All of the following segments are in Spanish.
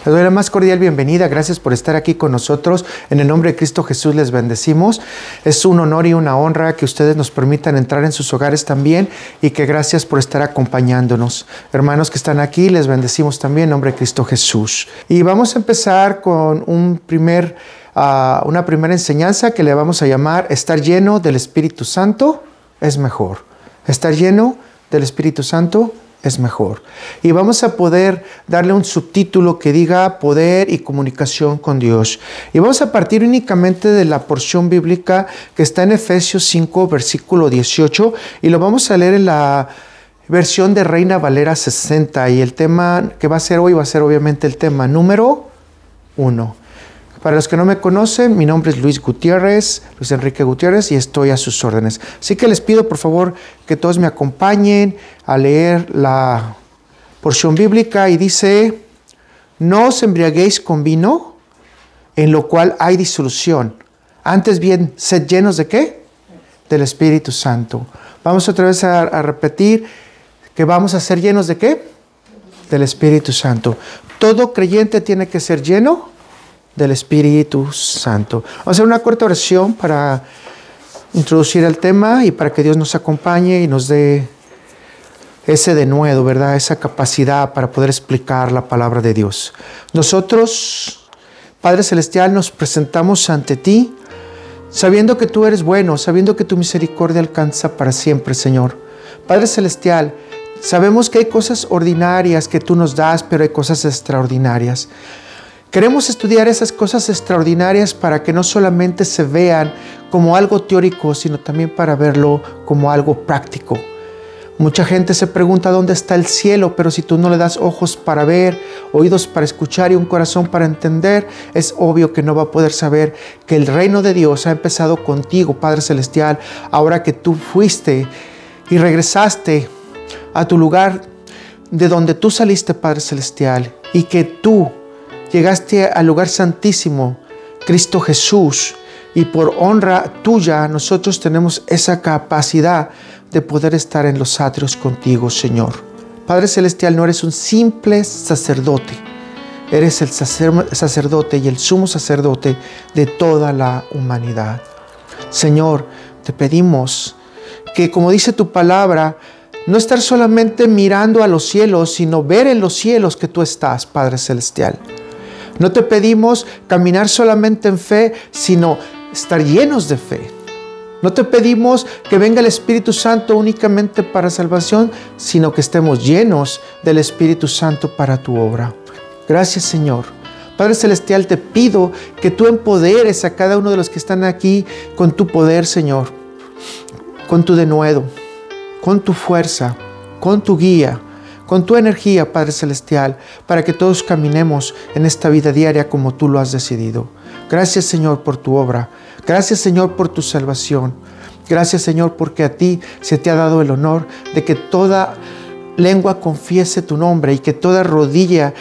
Les doy la más cordial bienvenida. Gracias por estar aquí con nosotros. En el nombre de Cristo Jesús les bendecimos. Es un honor y una honra que ustedes nos permitan entrar en sus hogares también y que gracias por estar acompañándonos. Hermanos que están aquí, les bendecimos también en nombre de Cristo Jesús. Y vamos a empezar con una primera enseñanza que le vamos a llamar estar lleno del Espíritu Santo es mejor. Estar lleno del Espíritu Santo es mejor. Y vamos a poder darle un subtítulo que diga poder y comunicación con Dios. Y vamos a partir únicamente de la porción bíblica que está en Efesios 5, versículo 18. Y lo vamos a leer en la versión de Reina Valera 60. Y el tema que va a ser hoy va a ser obviamente el tema número 1. Para los que no me conocen, mi nombre es Luis Enrique Gutiérrez, y estoy a sus órdenes. Así que les pido, por favor, que todos me acompañen a leer la porción bíblica y dice: no os embriaguéis con vino, en lo cual hay disolución. Antes bien, sed llenos ¿de qué? Del Espíritu Santo. Vamos otra vez a repetir que vamos a ser llenos ¿de qué? Del Espíritu Santo. Todo creyente tiene que ser lleno del Espíritu Santo. Vamos a hacer una corta oración para introducir el tema y para que Dios nos acompañe y nos dé ese denuedo, ¿verdad? Esa capacidad para poder explicar la palabra de Dios. Nosotros, Padre Celestial, nos presentamos ante ti, sabiendo que tú eres bueno, sabiendo que tu misericordia alcanza para siempre, Señor. Padre Celestial, sabemos que hay cosas ordinarias que tú nos das, pero hay cosas extraordinarias. Queremos estudiar esas cosas extraordinarias para que no solamente se vean como algo teórico, sino también para verlo como algo práctico. Mucha gente se pregunta dónde está el cielo, pero si tú no le das ojos para ver, oídos para escuchar y un corazón para entender, es obvio que no va a poder saber que el reino de Dios ha empezado contigo, Padre Celestial, ahora que tú fuiste y regresaste a tu lugar de donde tú saliste, Padre Celestial, y que tú llegaste al lugar santísimo, Cristo Jesús, y por honra tuya nosotros tenemos esa capacidad de poder estar en los atrios contigo, Señor. Padre Celestial, no eres un simple sacerdote, eres el sacerdote y el sumo sacerdote de toda la humanidad. Señor, te pedimos que, como dice tu palabra, no estar solamente mirando a los cielos, sino ver en los cielos que tú estás, Padre Celestial. No te pedimos caminar solamente en fe, sino estar llenos de fe. No te pedimos que venga el Espíritu Santo únicamente para salvación, sino que estemos llenos del Espíritu Santo para tu obra. Gracias, Señor. Padre Celestial, te pido que tú empoderes a cada uno de los que están aquí con tu poder, Señor, con tu denuedo, con tu fuerza, con tu guía, con tu energía, Padre Celestial, para que todos caminemos en esta vida diaria como tú lo has decidido. Gracias, Señor, por tu obra. Gracias, Señor, por tu salvación. Gracias, Señor, porque a ti se te ha dado el honor de que toda lengua confiese tu nombre y que toda rodilla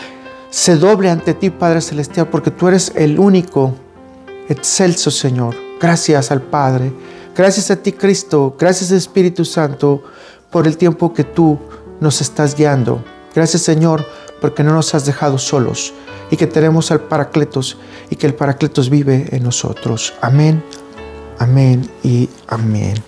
se doble ante ti, Padre Celestial, porque tú eres el único excelso, Señor. Gracias al Padre. Gracias a ti, Cristo. Gracias, Espíritu Santo, por el tiempo que tú nos estás guiando. Gracias, Señor, porque no nos has dejado solos y que tenemos al Paracletos y que el Paracletos vive en nosotros. Amén, amén y amén.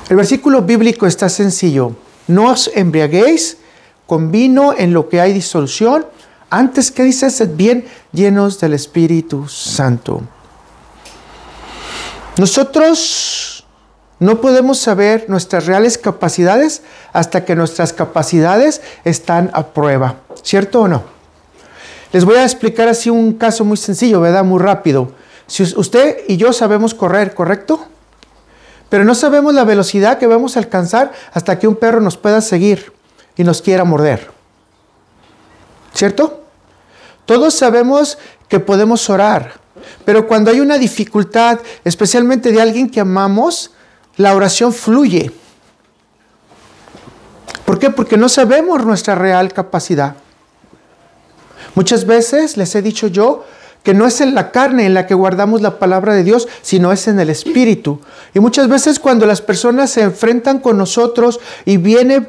El versículo bíblico está sencillo. No os embriaguéis con vino en lo que hay disolución. Antes, ¿qué dice? Sed bien llenos del Espíritu Santo. Nosotros no podemos saber nuestras reales capacidades hasta que nuestras capacidades están a prueba. ¿Cierto o no? Les voy a explicar así un caso muy sencillo, ¿verdad? Muy rápido. Si usted y yo sabemos correr, ¿correcto? Pero no sabemos la velocidad que vamos a alcanzar hasta que un perro nos pueda seguir y nos quiera morder. ¿Cierto? Todos sabemos que podemos orar, pero cuando hay una dificultad, especialmente de alguien que amamos, la oración fluye. ¿Por qué? Porque no sabemos nuestra real capacidad. Muchas veces les he dicho yo que no es en la carne en la que guardamos la palabra de Dios, sino es en el Espíritu. Y muchas veces cuando las personas se enfrentan con nosotros y viene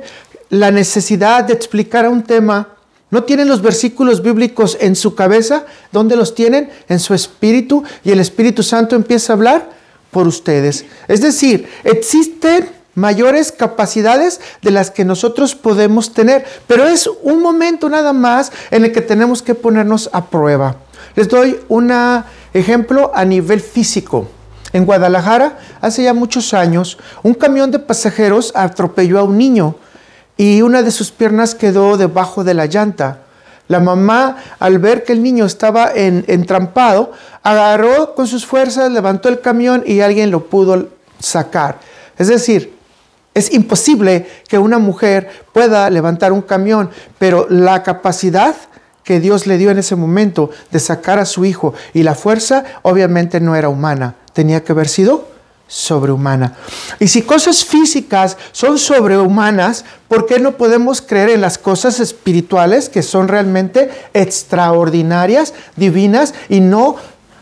la necesidad de explicar un tema, ¿No tienen los versículos bíblicos en su cabeza? ¿Dónde los tienen? En su espíritu. Y el Espíritu Santo empieza a hablar por ustedes. Es decir, existen mayores capacidades de las que nosotros podemos tener. Pero es un momento nada más en el que tenemos que ponernos a prueba. Les doy un ejemplo a nivel físico. En Guadalajara, hace ya muchos años, un camión de pasajeros atropelló a un niño y una de sus piernas quedó debajo de la llanta. La mamá, al ver que el niño estaba entrampado, agarró con sus fuerzas, levantó el camión y alguien lo pudo sacar. Es decir, es imposible que una mujer pueda levantar un camión, pero la capacidad que Dios le dio en ese momento de sacar a su hijo y la fuerza obviamente no era humana, tenía que haber sido sobrehumana. Y si cosas físicas son sobrehumanas, ¿por qué no podemos creer en las cosas espirituales que son realmente extraordinarias, divinas y no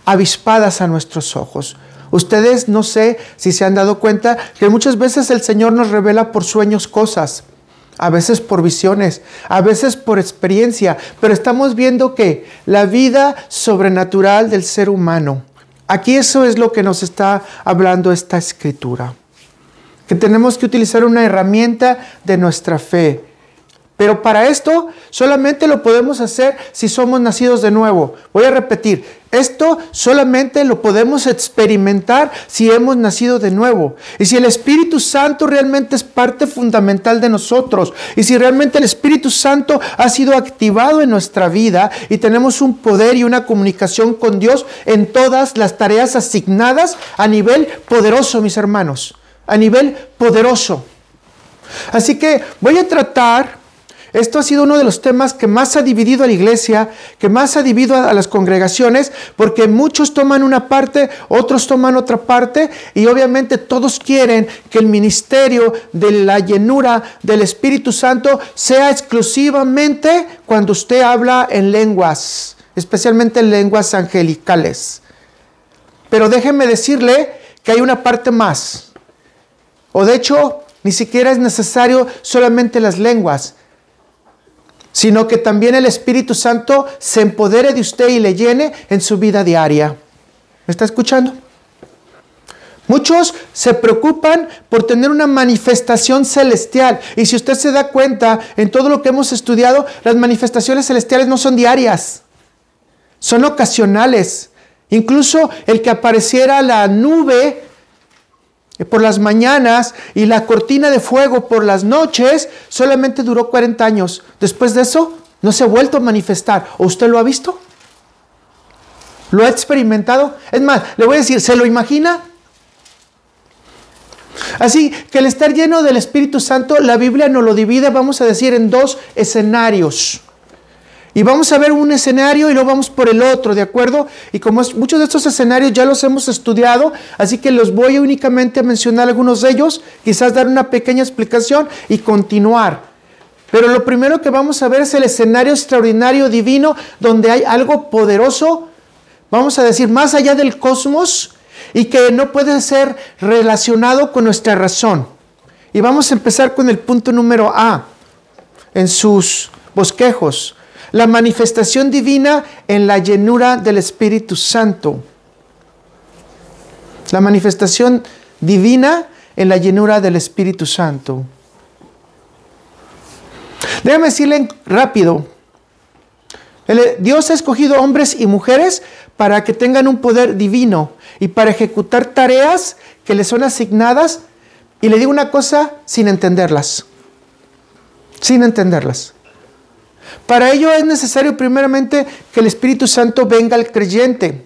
avispadas a nuestros ojos? Ustedes no sé si se han dado cuenta que muchas veces el Señor nos revela por sueños cosas, a veces por visiones, a veces por experiencia, pero estamos viendo que la vida sobrenatural del ser humano, aquí eso es lo que nos está hablando esta escritura, que tenemos que utilizar una herramienta de nuestra fe. Pero para esto solamente lo podemos hacer si somos nacidos de nuevo. Voy a repetir, esto solamente lo podemos experimentar si hemos nacido de nuevo. Y si el Espíritu Santo realmente es parte fundamental de nosotros, y si realmente el Espíritu Santo ha sido activado en nuestra vida y tenemos un poder y una comunicación con Dios en todas las tareas asignadas a nivel poderoso, mis hermanos, a nivel poderoso. Así que voy a tratar. Esto ha sido uno de los temas que más ha dividido a la iglesia, que más ha dividido a las congregaciones, porque muchos toman una parte, otros toman otra parte, y obviamente todos quieren que el ministerio de la llenura del Espíritu Santo sea exclusivamente cuando usted habla en lenguas, especialmente en lenguas angelicales. Pero déjeme decirle que hay una parte más, o de hecho, ni siquiera es necesario solamente las lenguas, sino que también el Espíritu Santo se empodere de usted y le llene en su vida diaria. ¿Me está escuchando? Muchos se preocupan por tener una manifestación celestial. Y si usted se da cuenta, en todo lo que hemos estudiado, las manifestaciones celestiales no son diarias, son ocasionales. Incluso el que apareciera la nube por las mañanas y la cortina de fuego por las noches, solamente duró 40 años. Después de eso, no se ha vuelto a manifestar. ¿O usted lo ha visto? ¿Lo ha experimentado? Es más, le voy a decir, ¿se lo imagina? Así que el estar lleno del Espíritu Santo, la Biblia nos lo divide, vamos a decir, en dos escenarios. Y vamos a ver un escenario y luego vamos por el otro, ¿de acuerdo? Y como muchos de estos escenarios ya los hemos estudiado, así que los voy únicamente a mencionar algunos de ellos, quizás dar una pequeña explicación y continuar. Pero lo primero que vamos a ver es el escenario extraordinario divino, donde hay algo poderoso, vamos a decir, más allá del cosmos, y que no puede ser relacionado con nuestra razón. Y vamos a empezar con el punto número A, en sus bosquejos. La manifestación divina en la llenura del Espíritu Santo. La manifestación divina en la llenura del Espíritu Santo. Déjame decirle rápido. Dios ha escogido hombres y mujeres para que tengan un poder divino y para ejecutar tareas que les son asignadas. Y le digo una cosa sin entenderlas. Sin entenderlas. Para ello es necesario primeramente que el Espíritu Santo venga al creyente.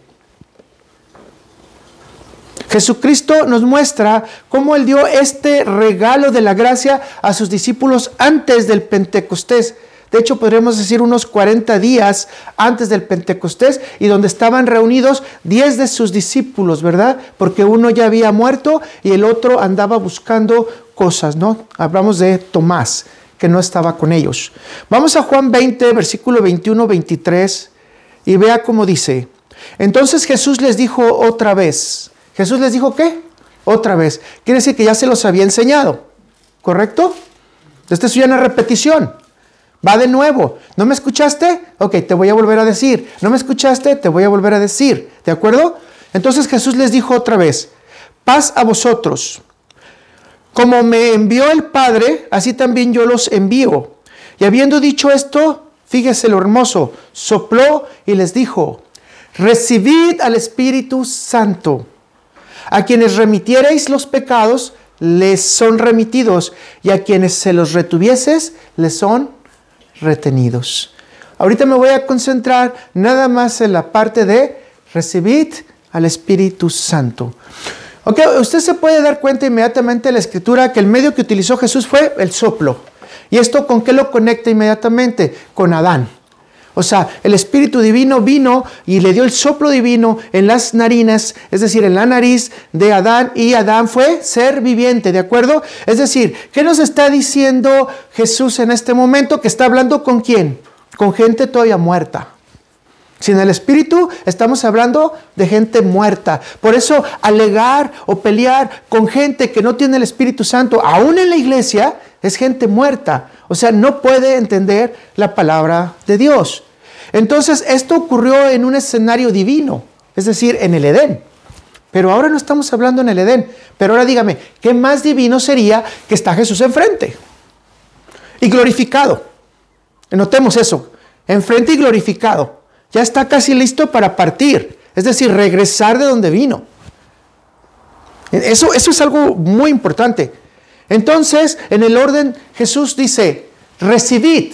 Jesucristo nos muestra cómo Él dio este regalo de la gracia a sus discípulos antes del Pentecostés. De hecho, podríamos decir unos 40 días antes del Pentecostés, y donde estaban reunidos 10 de sus discípulos, ¿verdad? Porque uno ya había muerto y el otro andaba buscando cosas, ¿no? Hablamos de Tomás, que no estaba con ellos. Vamos a Juan 20, versículo 21-23, y vea cómo dice. Entonces Jesús les dijo otra vez. ¿Jesús les dijo qué? Otra vez. Quiere decir que ya se los había enseñado, ¿correcto? Esta es ya una repetición. Va de nuevo. ¿No me escuchaste? Ok, te voy a volver a decir. ¿No me escuchaste? Te voy a volver a decir. ¿De acuerdo? Entonces Jesús les dijo otra vez, paz a vosotros. Como me envió el Padre, así también yo los envío. Y habiendo dicho esto, fíjese lo hermoso, sopló y les dijo, recibid al Espíritu Santo. A quienes remitiereis los pecados, les son remitidos, y a quienes se los retuvieses, les son retenidos. Ahorita me voy a concentrar nada más en la parte de recibid al Espíritu Santo. Ok, usted se puede dar cuenta inmediatamente en la Escritura que el medio que utilizó Jesús fue el soplo. ¿Y esto con qué lo conecta inmediatamente? Con Adán. O sea, el Espíritu Divino vino y le dio el soplo divino en las narinas, es decir, en la nariz de Adán, y Adán fue ser viviente, ¿de acuerdo? Es decir, ¿qué nos está diciendo Jesús en este momento? Que está hablando ¿con quién? Con gente todavía muerta. Sin el Espíritu estamos hablando de gente muerta. Por eso alegar o pelear con gente que no tiene el Espíritu Santo, aún en la iglesia, es gente muerta. O sea, no puede entender la palabra de Dios. Entonces, esto ocurrió en un escenario divino, es decir, en el Edén. Pero ahora no estamos hablando en el Edén. Pero ahora dígame, ¿qué más divino sería que está Jesús enfrente? Y glorificado. Notemos eso, enfrente y glorificado. Ya está casi listo para partir, es decir, regresar de donde vino. Eso es algo muy importante. Entonces, en el orden, Jesús dice, recibid.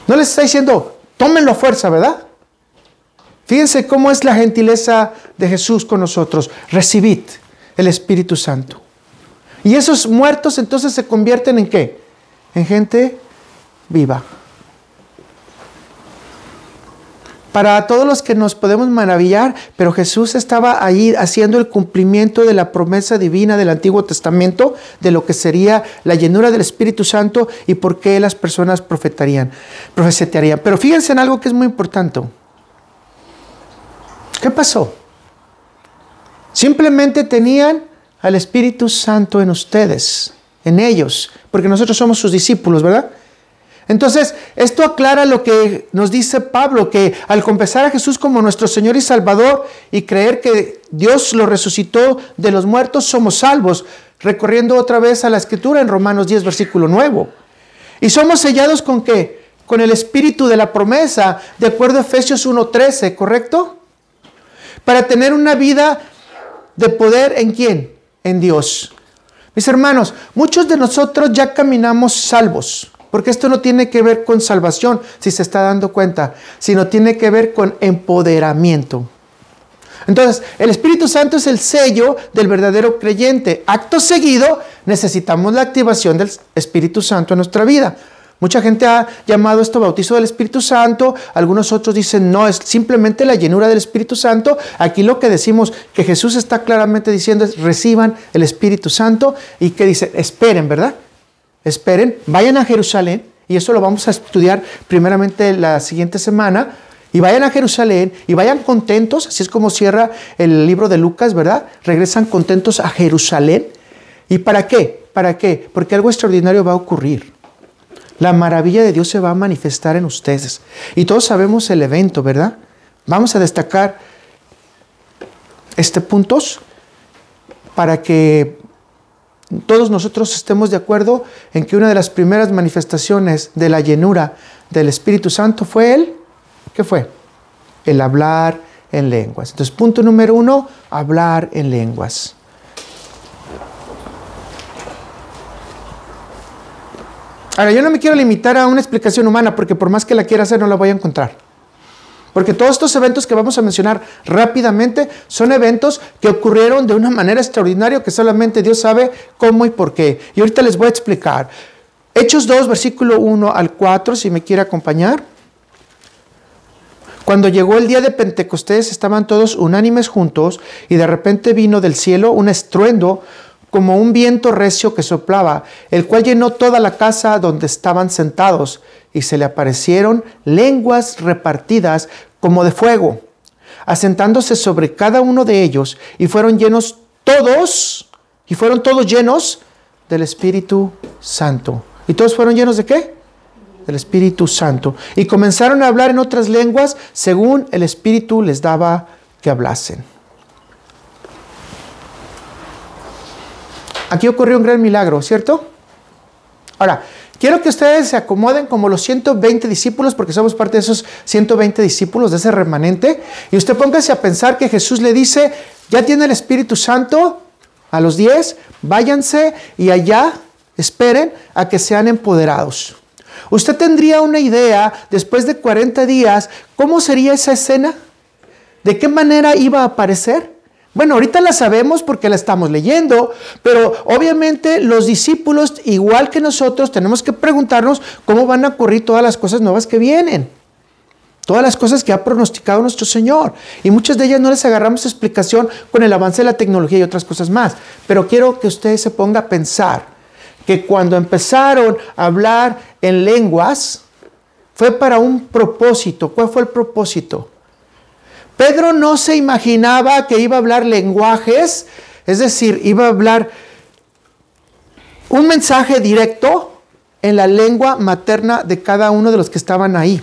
No les está diciendo, tómenlo a fuerza, ¿verdad? Fíjense cómo es la gentileza de Jesús con nosotros. Recibid el Espíritu Santo. Y esos muertos entonces se convierten ¿en qué? En gente viva. Para todos los que nos podemos maravillar, pero Jesús estaba ahí haciendo el cumplimiento de la promesa divina del Antiguo Testamento, de lo que sería la llenura del Espíritu Santo y por qué las personas profetarían. Pero fíjense en algo que es muy importante. ¿Qué pasó? Simplemente tenían al Espíritu Santo en ustedes, en ellos, porque nosotros somos sus discípulos, ¿verdad? Entonces, esto aclara lo que nos dice Pablo, que al confesar a Jesús como nuestro Señor y Salvador y creer que Dios lo resucitó de los muertos, somos salvos, recorriendo otra vez a la Escritura en Romanos 10, versículo 9. ¿Y somos sellados con qué? Con el Espíritu de la promesa, de acuerdo a Efesios 1:13, ¿correcto? Para tener una vida de poder, ¿en quién? En Dios. Mis hermanos, muchos de nosotros ya caminamos salvos. Porque esto no tiene que ver con salvación, si se está dando cuenta, sino tiene que ver con empoderamiento. Entonces, el Espíritu Santo es el sello del verdadero creyente. Acto seguido, necesitamos la activación del Espíritu Santo en nuestra vida. Mucha gente ha llamado esto bautizo del Espíritu Santo. Algunos otros dicen, no, es simplemente la llenura del Espíritu Santo. Aquí lo que decimos, que Jesús está claramente diciendo es, reciban el Espíritu Santo. Y que dice, esperen, ¿verdad? Esperen, vayan a Jerusalén, y eso lo vamos a estudiar primeramente la siguiente semana, y vayan a Jerusalén, y vayan contentos, así es como cierra el libro de Lucas, ¿verdad? Regresan contentos a Jerusalén. ¿Y para qué? ¿Para qué? Porque algo extraordinario va a ocurrir. La maravilla de Dios se va a manifestar en ustedes. Y todos sabemos el evento, ¿verdad? Vamos a destacar puntos para que todos nosotros estemos de acuerdo en que una de las primeras manifestaciones de la llenura del Espíritu Santo fue ¿qué fue? El hablar en lenguas. Entonces, punto número 1, hablar en lenguas. Ahora, yo no me quiero limitar a una explicación humana, porque por más que la quiera hacer, no la voy a encontrar. Porque todos estos eventos que vamos a mencionar rápidamente son eventos que ocurrieron de una manera extraordinaria que solamente Dios sabe cómo y por qué. Y ahorita les voy a explicar. Hechos 2, versículo 1 al 4, si me quiere acompañar. Cuando llegó el día de Pentecostés, estaban todos unánimes juntos y de repente vino del cielo un estruendo como un viento recio que soplaba, el cual llenó toda la casa donde estaban sentados, y se le aparecieron lenguas repartidas como de fuego, asentándose sobre cada uno de ellos, y fueron todos llenos del Espíritu Santo. ¿Y todos fueron llenos de qué? Del Espíritu Santo. Y comenzaron a hablar en otras lenguas según el Espíritu les daba que hablasen. Aquí ocurrió un gran milagro, ¿cierto? Ahora, quiero que ustedes se acomoden como los 120 discípulos, porque somos parte de esos 120 discípulos, de ese remanente. Y usted póngase a pensar que Jesús le dice, ya tiene el Espíritu Santo, a los 10, váyanse y allá esperen a que sean empoderados. Usted tendría una idea, después de 40 días, ¿cómo sería esa escena? ¿De qué manera iba a aparecer? Bueno, ahorita la sabemos porque la estamos leyendo, pero obviamente los discípulos, igual que nosotros, tenemos que preguntarnos cómo van a ocurrir todas las cosas nuevas que vienen. Todas las cosas que ha pronosticado nuestro Señor. Y muchas de ellas no les agarramos explicación con el avance de la tecnología y otras cosas más. Pero quiero que usted se ponga a pensar que cuando empezaron a hablar en lenguas, fue para un propósito. ¿Cuál fue el propósito? Pedro no se imaginaba que iba a hablar lenguajes, es decir, iba a hablar un mensaje directo en la lengua materna de cada uno de los que estaban ahí.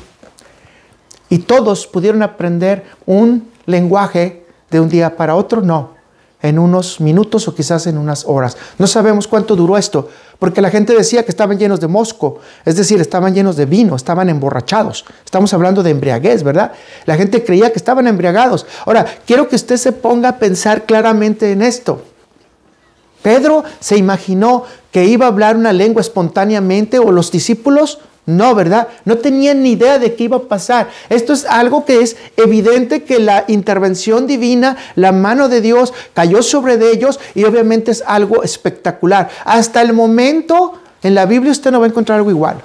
Y todos pudieron aprender un lenguaje de un día para otro, no, en unos minutos o quizás en unas horas. No sabemos cuánto duró esto, porque la gente decía que estaban llenos de mosco, es decir, estaban llenos de vino, estaban emborrachados. Estamos hablando de embriaguez, ¿verdad? La gente creía que estaban embriagados. Ahora, quiero que usted se ponga a pensar claramente en esto. ¿Pedro se imaginó que iba a hablar una lengua espontáneamente o los discípulos? No, ¿verdad? No tenían ni idea de qué iba a pasar. Esto es algo que es evidente que la intervención divina, la mano de Dios cayó sobre ellos y obviamente es algo espectacular. Hasta el momento en la Biblia usted no va a encontrar algo igual.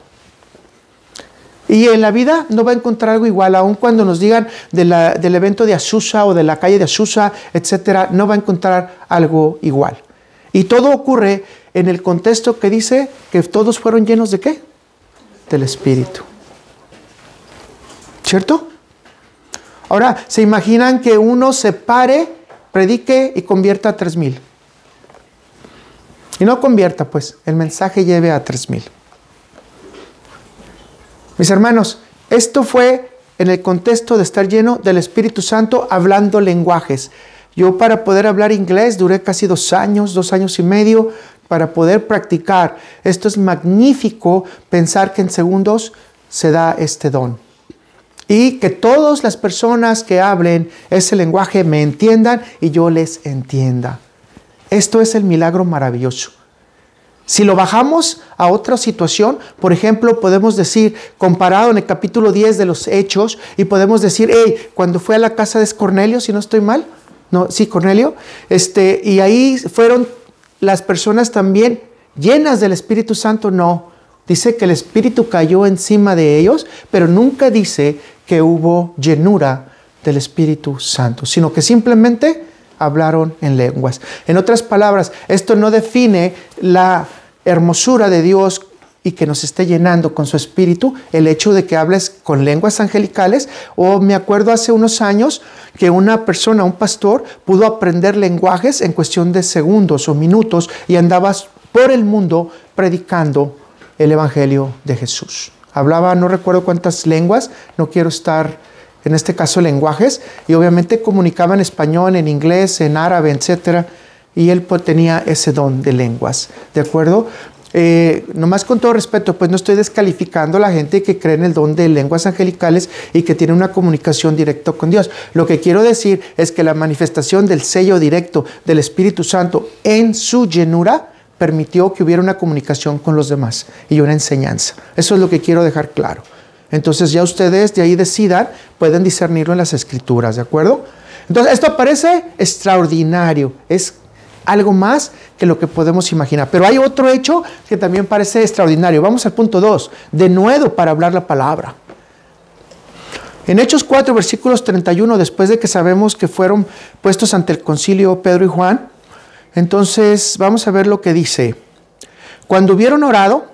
Y en la vida no va a encontrar algo igual, aun cuando nos digan del evento de Azusa o de la calle de Azusa, etcétera, no va a encontrar algo igual. Y todo ocurre en el contexto que dice que todos fueron llenos ¿de qué? Del Espíritu. ¿Cierto? Ahora, ¿se imaginan que uno se pare, predique y convierta a 3,000? Y no convierta, pues, el mensaje lleve a 3,000. Mis hermanos, esto fue en el contexto de estar lleno del Espíritu Santo, hablando lenguajes. Yo para poder hablar inglés duré casi 2 años, 2 años y medio, para poder practicar. Esto es magnífico, pensar que en segundos se da este don. Y que todas las personas que hablen ese lenguaje me entiendan y yo les entienda. Esto es el milagro maravilloso. Si lo bajamos a otra situación, por ejemplo, podemos decir, comparado en el capítulo 10 de los Hechos, y podemos decir, hey, cuando fue a la casa de Cornelio, si no estoy mal, no, sí, Cornelio, y ahí fueron las personas también llenas del Espíritu Santo. No, dice que el Espíritu cayó encima de ellos, pero nunca dice que hubo llenura del Espíritu Santo, sino que simplemente hablaron en lenguas. En otras palabras, esto no define la hermosura de Dios y que nos esté llenando con su Espíritu, el hecho de que hables con lenguas angelicales. O me acuerdo hace unos años que una persona, un pastor, pudo aprender lenguajes en cuestión de segundos o minutos y andaba por el mundo predicando el Evangelio de Jesús. Hablaba, no recuerdo cuántas lenguas, no quiero estar, en este caso, lenguajes, y obviamente comunicaba en español, en inglés, en árabe, etc. Y él pues tenía ese don de lenguas, ¿de acuerdo? Nomás con todo respeto, pues no estoy descalificando a la gente que cree en el don de lenguas angelicales y que tiene una comunicación directa con Dios. Lo que quiero decir es que la manifestación del sello directo del Espíritu Santo en su llenura permitió que hubiera una comunicación con los demás y una enseñanza. Eso es lo que quiero dejar claro. Entonces ya ustedes de ahí decidan, pueden discernirlo en las Escrituras, ¿de acuerdo? Entonces esto parece extraordinario, es algo más que lo que podemos imaginar. Pero hay otro hecho que también parece extraordinario. Vamos al punto 2. Denuedo para hablar la palabra. En Hechos 4, versículos 31, después de que sabemos que fueron puestos ante el concilio Pedro y Juan, entonces vamos a ver lo que dice. Cuando hubieron orado,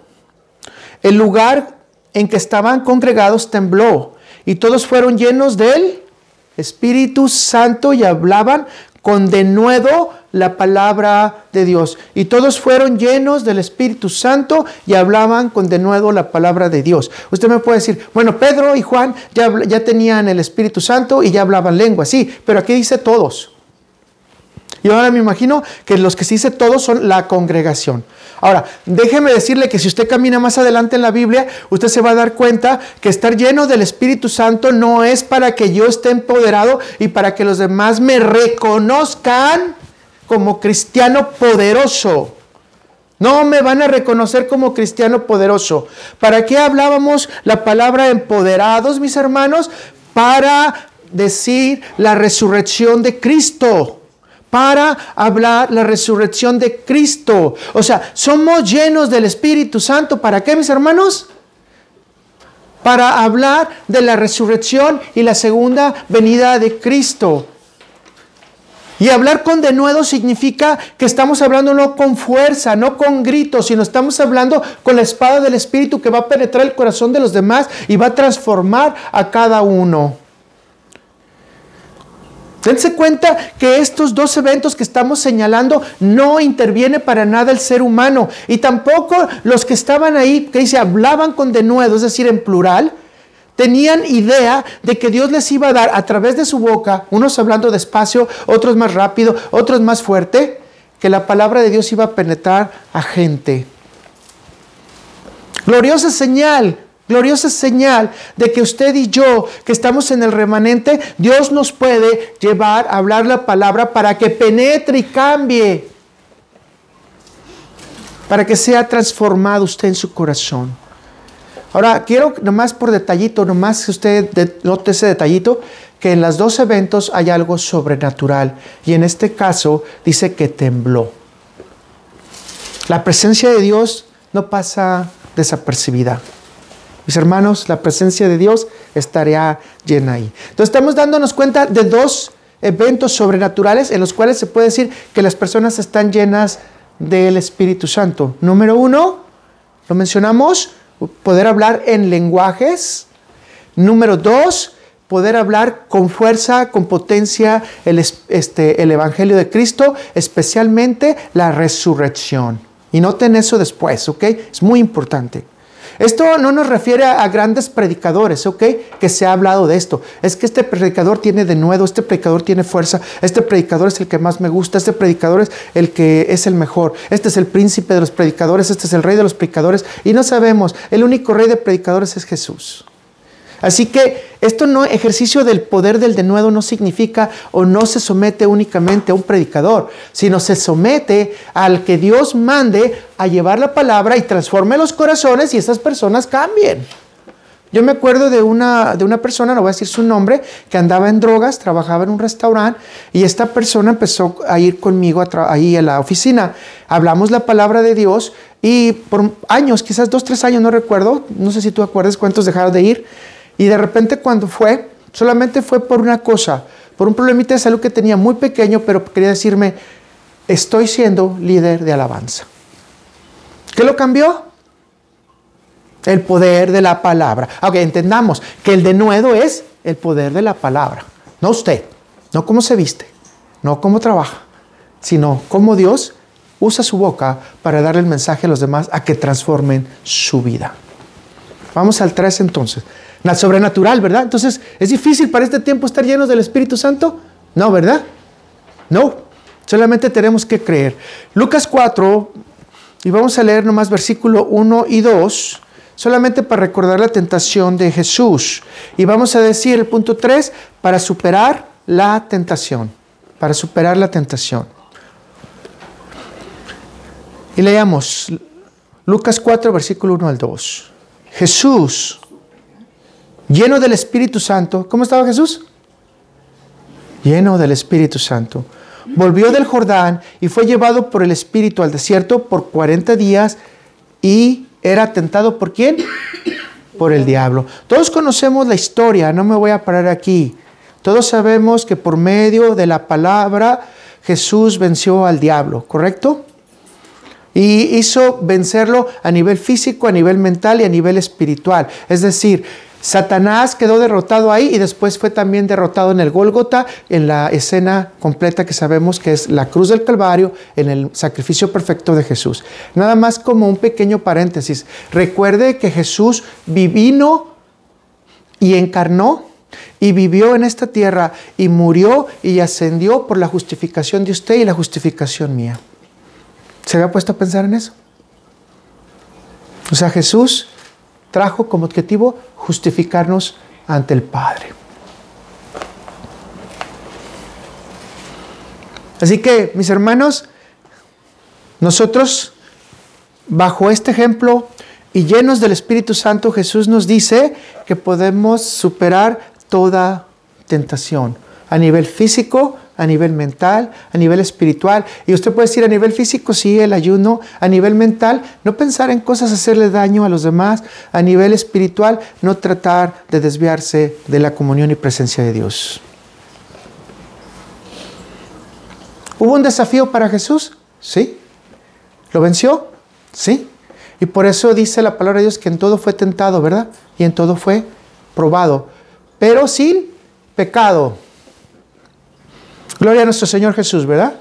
el lugar en que estaban congregados tembló, y todos fueron llenos del Espíritu Santo y hablaban con denuedo la palabra de Dios. Y todos fueron llenos del Espíritu Santo y hablaban con denuedo la palabra de Dios. Usted me puede decir, bueno, Pedro y Juan ya tenían el Espíritu Santo y ya hablaban lengua. Sí, pero aquí dice todos. Y ahora me imagino que los que se dice todos son la congregación. Ahora, déjeme decirle que si usted camina más adelante en la Biblia, usted se va a dar cuenta que estar lleno del Espíritu Santo no es para que yo esté empoderado y para que los demás me reconozcan como cristiano poderoso. No me van a reconocer como cristiano poderoso. ¿Para qué hablábamos la palabra empoderados, mis hermanos? Para decir la resurrección de Cristo. Para hablar la resurrección de Cristo. O sea, somos llenos del Espíritu Santo. ¿Para qué, mis hermanos? Para hablar de la resurrección y la segunda venida de Cristo. Y hablar con denuedo significa que estamos hablando no con fuerza, no con gritos, sino estamos hablando con la espada del Espíritu que va a penetrar el corazón de los demás y va a transformar a cada uno. Dense cuenta que estos dos eventos que estamos señalando no interviene para nada el ser humano. Y tampoco los que estaban ahí, que dice, hablaban con denuedo, es decir, en plural, tenían idea de que Dios les iba a dar a través de su boca, unos hablando despacio, otros más rápido, otros más fuerte, que la palabra de Dios iba a penetrar a gente. Gloriosa señal de que usted y yo, que estamos en el remanente, Dios nos puede llevar a hablar la palabra para que penetre y cambie, para que sea transformado usted en su corazón. Ahora, quiero nomás por detallito, nomás que usted note ese detallito, que en los dos eventos hay algo sobrenatural. Y en este caso dice que tembló. La presencia de Dios no pasa desapercibida. Mis hermanos, la presencia de Dios estaría llena ahí. Entonces estamos dándonos cuenta de dos eventos sobrenaturales en los cuales se puede decir que las personas están llenas del Espíritu Santo. Número 1, lo mencionamos, poder hablar en lenguajes. Número 2, poder hablar con fuerza, con potencia el Evangelio de Cristo, especialmente la resurrección. Y noten eso después, ¿ok? Es muy importante. Esto no nos refiere a grandes predicadores, ¿ok? Que se ha hablado de esto. Es que este predicador tiene denuedo, este predicador tiene fuerza, este predicador es el que más me gusta, este predicador es el que es el mejor, este es el príncipe de los predicadores, este es el rey de los predicadores. Y no sabemos, el único rey de predicadores es Jesús. Así que esto no, ejercicio del poder del denuedo no significa o no se somete únicamente a un predicador, sino se somete al que Dios mande a llevar la palabra y transforme los corazones y esas personas cambien. Yo me acuerdo de una persona, no voy a decir su nombre, que andaba en drogas, trabajaba en un restaurante y esta persona empezó a ir conmigo ahí a la oficina. Hablamos la palabra de Dios y por años, quizás 2, 3 años, no recuerdo, no sé si tú acuerdas cuántos dejaron de ir. Y de repente cuando fue, solamente fue por una cosa, por un problemita de salud que tenía muy pequeño, pero quería decirme, estoy siendo líder de alabanza. ¿Qué lo cambió? El poder de la palabra. Aunque entendamos que el denuedo es el poder de la palabra. No usted, no cómo se viste, no cómo trabaja, sino cómo Dios usa su boca para darle el mensaje a los demás a que transformen su vida. Vamos al 3 entonces. Sobrenatural, ¿verdad? Entonces, ¿es difícil para este tiempo estar llenos del Espíritu Santo? No, ¿verdad? No, solamente tenemos que creer. Lucas 4, y vamos a leer nomás versículo 1 y 2, solamente para recordar la tentación de Jesús. Y vamos a decir el punto 3, para superar la tentación. Para superar la tentación. Y leamos Lucas 4, versículo 1 al 2. Jesús, lleno del Espíritu Santo. ¿Cómo estaba Jesús? Lleno del Espíritu Santo. Volvió del Jordán y fue llevado por el Espíritu al desierto por 40 días y era tentado ¿por quién? Por el diablo. Todos conocemos la historia, no me voy a parar aquí. Todos sabemos que por medio de la palabra Jesús venció al diablo, ¿correcto? Y hizo vencerlo a nivel físico, a nivel mental y a nivel espiritual. Es decir, Satanás quedó derrotado ahí y después fue también derrotado en el Gólgota, en la escena completa que sabemos que es la cruz del Calvario, en el sacrificio perfecto de Jesús. Nada más como un pequeño paréntesis. Recuerde que Jesús vino y encarnó y vivió en esta tierra y murió y ascendió por la justificación de usted y la justificación mía. ¿Se había puesto a pensar en eso? O sea, Jesús trajo como objetivo justificarnos ante el Padre. Así que, mis hermanos, nosotros, bajo este ejemplo y llenos del Espíritu Santo, Jesús nos dice que podemos superar toda tentación, a nivel físico, a nivel mental, a nivel espiritual. Y usted puede decir a nivel físico, sí, el ayuno. A nivel mental, no pensar en cosas, hacerle daño a los demás. A nivel espiritual, no tratar de desviarse de la comunión y presencia de Dios. ¿Hubo un desafío para Jesús? Sí. ¿Lo venció? Sí. Y por eso dice la palabra de Dios que en todo fue tentado, ¿verdad? Y en todo fue probado, pero sin pecado. Gloria a nuestro Señor Jesús, ¿verdad?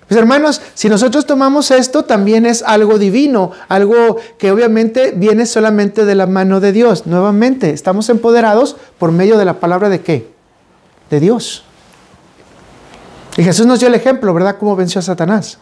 Mis hermanos, si nosotros tomamos esto, también es algo divino, algo que obviamente viene solamente de la mano de Dios. Nuevamente, estamos empoderados por medio de la palabra ¿de qué? De Dios. Y Jesús nos dio el ejemplo, ¿verdad? Cómo venció a Satanás.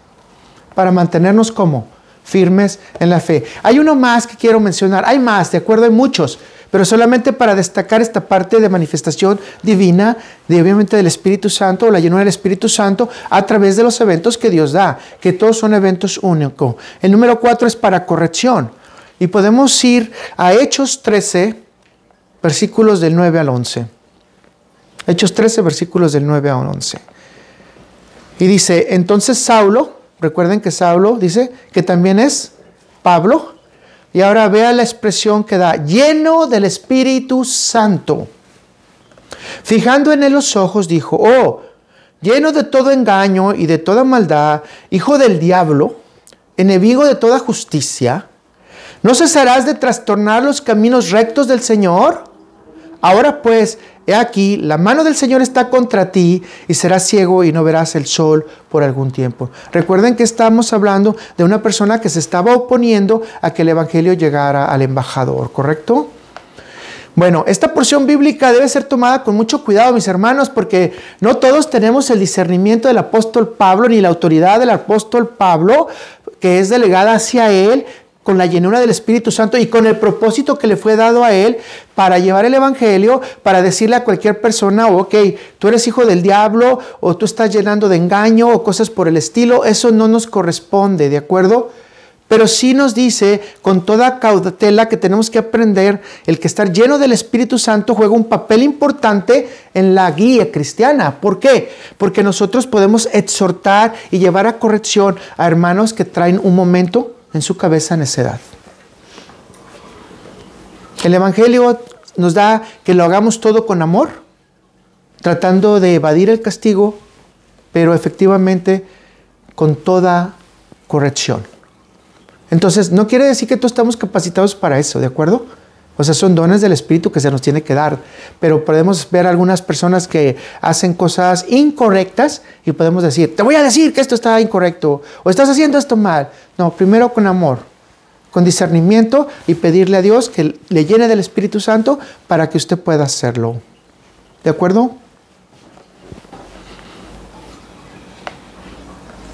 Para mantenernos como firmes en la fe. Hay uno más que quiero mencionar. Hay más, de acuerdo, hay muchos. Pero solamente para destacar esta parte de manifestación divina, obviamente del Espíritu Santo, o la llenura del Espíritu Santo, a través de los eventos que Dios da, que todos son eventos únicos. El número 4 es para corrección. Y podemos ir a Hechos 13, versículos del 9 al 11. Hechos 13, versículos del 9 al 11. Y dice, entonces Saulo, recuerden que Saulo dice que también es Pablo. Y ahora vea la expresión que da, lleno del Espíritu Santo. Fijando en él los ojos, dijo, oh, lleno de todo engaño y de toda maldad, hijo del diablo, enemigo de toda justicia, ¿no cesarás de trastornar los caminos rectos del Señor? Ahora pues, he aquí, la mano del Señor está contra ti y serás ciego y no verás el sol por algún tiempo. Recuerden que estamos hablando de una persona que se estaba oponiendo a que el evangelio llegara al embajador, ¿correcto? Bueno, esta porción bíblica debe ser tomada con mucho cuidado, mis hermanos, porque no todos tenemos el discernimiento del apóstol Pablo ni la autoridad del apóstol Pablo, que es delegada hacia él, con la llenura del Espíritu Santo y con el propósito que le fue dado a él para llevar el evangelio, para decirle a cualquier persona, ok, tú eres hijo del diablo, o tú estás llenando de engaño, o cosas por el estilo. Eso no nos corresponde, ¿de acuerdo? Pero sí nos dice con toda cautela que tenemos que aprender el que estar lleno del Espíritu Santo juega un papel importante en la guía cristiana. ¿Por qué? Porque nosotros podemos exhortar y llevar a corrección a hermanos que traen un momento en su cabeza necedad. El evangelio nos da que lo hagamos todo con amor, tratando de evadir el castigo, pero efectivamente con toda corrección. Entonces, no quiere decir que todos estamos capacitados para eso, ¿de acuerdo? O sea, son dones del Espíritu que se nos tiene que dar, pero podemos ver algunas personas que hacen cosas incorrectas y podemos decir, te voy a decir que esto está incorrecto o estás haciendo esto mal. No, primero con amor, con discernimiento y pedirle a Dios que le llene del Espíritu Santo para que usted pueda hacerlo. ¿De acuerdo?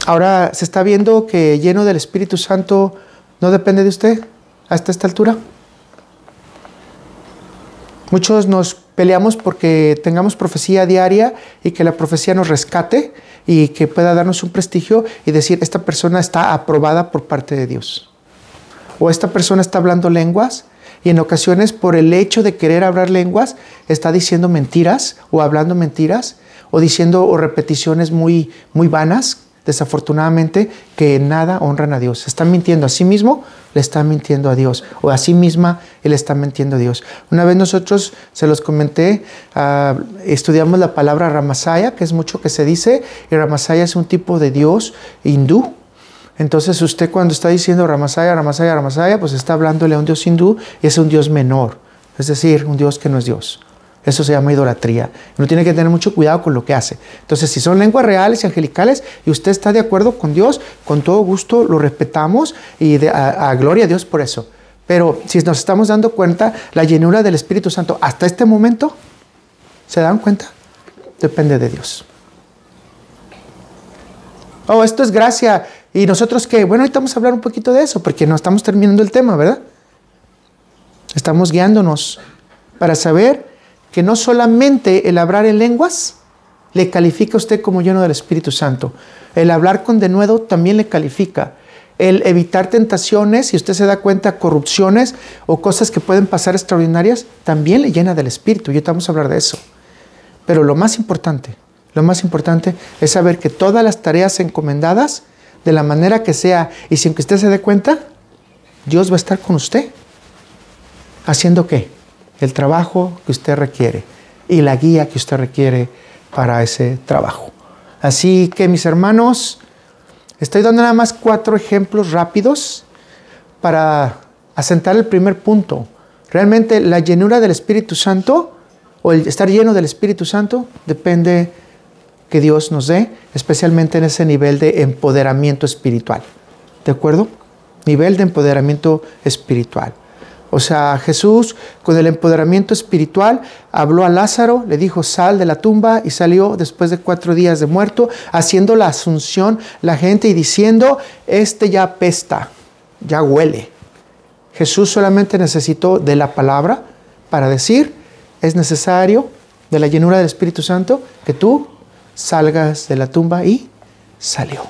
Ahora, ¿se está viendo que lleno del Espíritu Santo no depende de usted hasta esta altura? Muchos nos peleamos porque tengamos profecía diaria y que la profecía nos rescate y que pueda darnos un prestigio y decir, esta persona está aprobada por parte de Dios. O esta persona está hablando lenguas y en ocasiones por el hecho de querer hablar lenguas está diciendo mentiras o hablando mentiras o diciendo o repeticiones muy vanas, desafortunadamente, que nada honran a Dios. Se están mintiendo a sí mismo, le están mintiendo a Dios, o a sí misma le están mintiendo a Dios. Una vez nosotros, se los comenté, estudiamos la palabra Ramasaya, que es mucho que se dice, y Ramasaya es un tipo de Dios hindú. Entonces usted cuando está diciendo Ramasaya, Ramasaya, Ramasaya, pues está hablándole a un Dios hindú y es un Dios menor. es decir, un Dios que no es Dios. Eso se llama idolatría. Uno tiene que tener mucho cuidado con lo que hace. Entonces, si son lenguas reales y angelicales y usted está de acuerdo con Dios, con todo gusto lo respetamos y a gloria a Dios por eso. Pero si nos estamos dando cuenta, la llenura del Espíritu Santo hasta este momento, ¿se dan cuenta? Depende de Dios. Oh, esto es gracia. ¿Y nosotros qué? Bueno, ahorita vamos a hablar un poquito de eso, porque no estamos terminando el tema, ¿verdad? Estamos guiándonos para saber que no solamente el hablar en lenguas le califica a usted como lleno del Espíritu Santo. El hablar con denuedo también le califica. El evitar tentaciones, si usted se da cuenta, corrupciones o cosas que pueden pasar extraordinarias, también le llena del Espíritu. Y ahorita vamos a hablar de eso. Pero lo más importante es saber que todas las tareas encomendadas, de la manera que sea, y sin que usted se dé cuenta, Dios va a estar con usted. ¿Haciendo qué? El trabajo que usted requiere y la guía que usted requiere para ese trabajo. Así que, mis hermanos, estoy dando nada más 4 ejemplos rápidos para asentar el primer punto. Realmente la llenura del Espíritu Santo o el estar lleno del Espíritu Santo depende que Dios nos dé, especialmente en ese nivel de empoderamiento espiritual. ¿De acuerdo? Nivel de empoderamiento espiritual. O sea, Jesús, con el empoderamiento espiritual, habló a Lázaro, le dijo, sal de la tumba, y salió después de 4 días de muerto, haciendo la asunción la gente y diciendo, ya apesta, ya huele. Jesús solamente necesitó de la palabra para decir, es necesario de la llenura del Espíritu Santo que tú salgas de la tumba, y salió.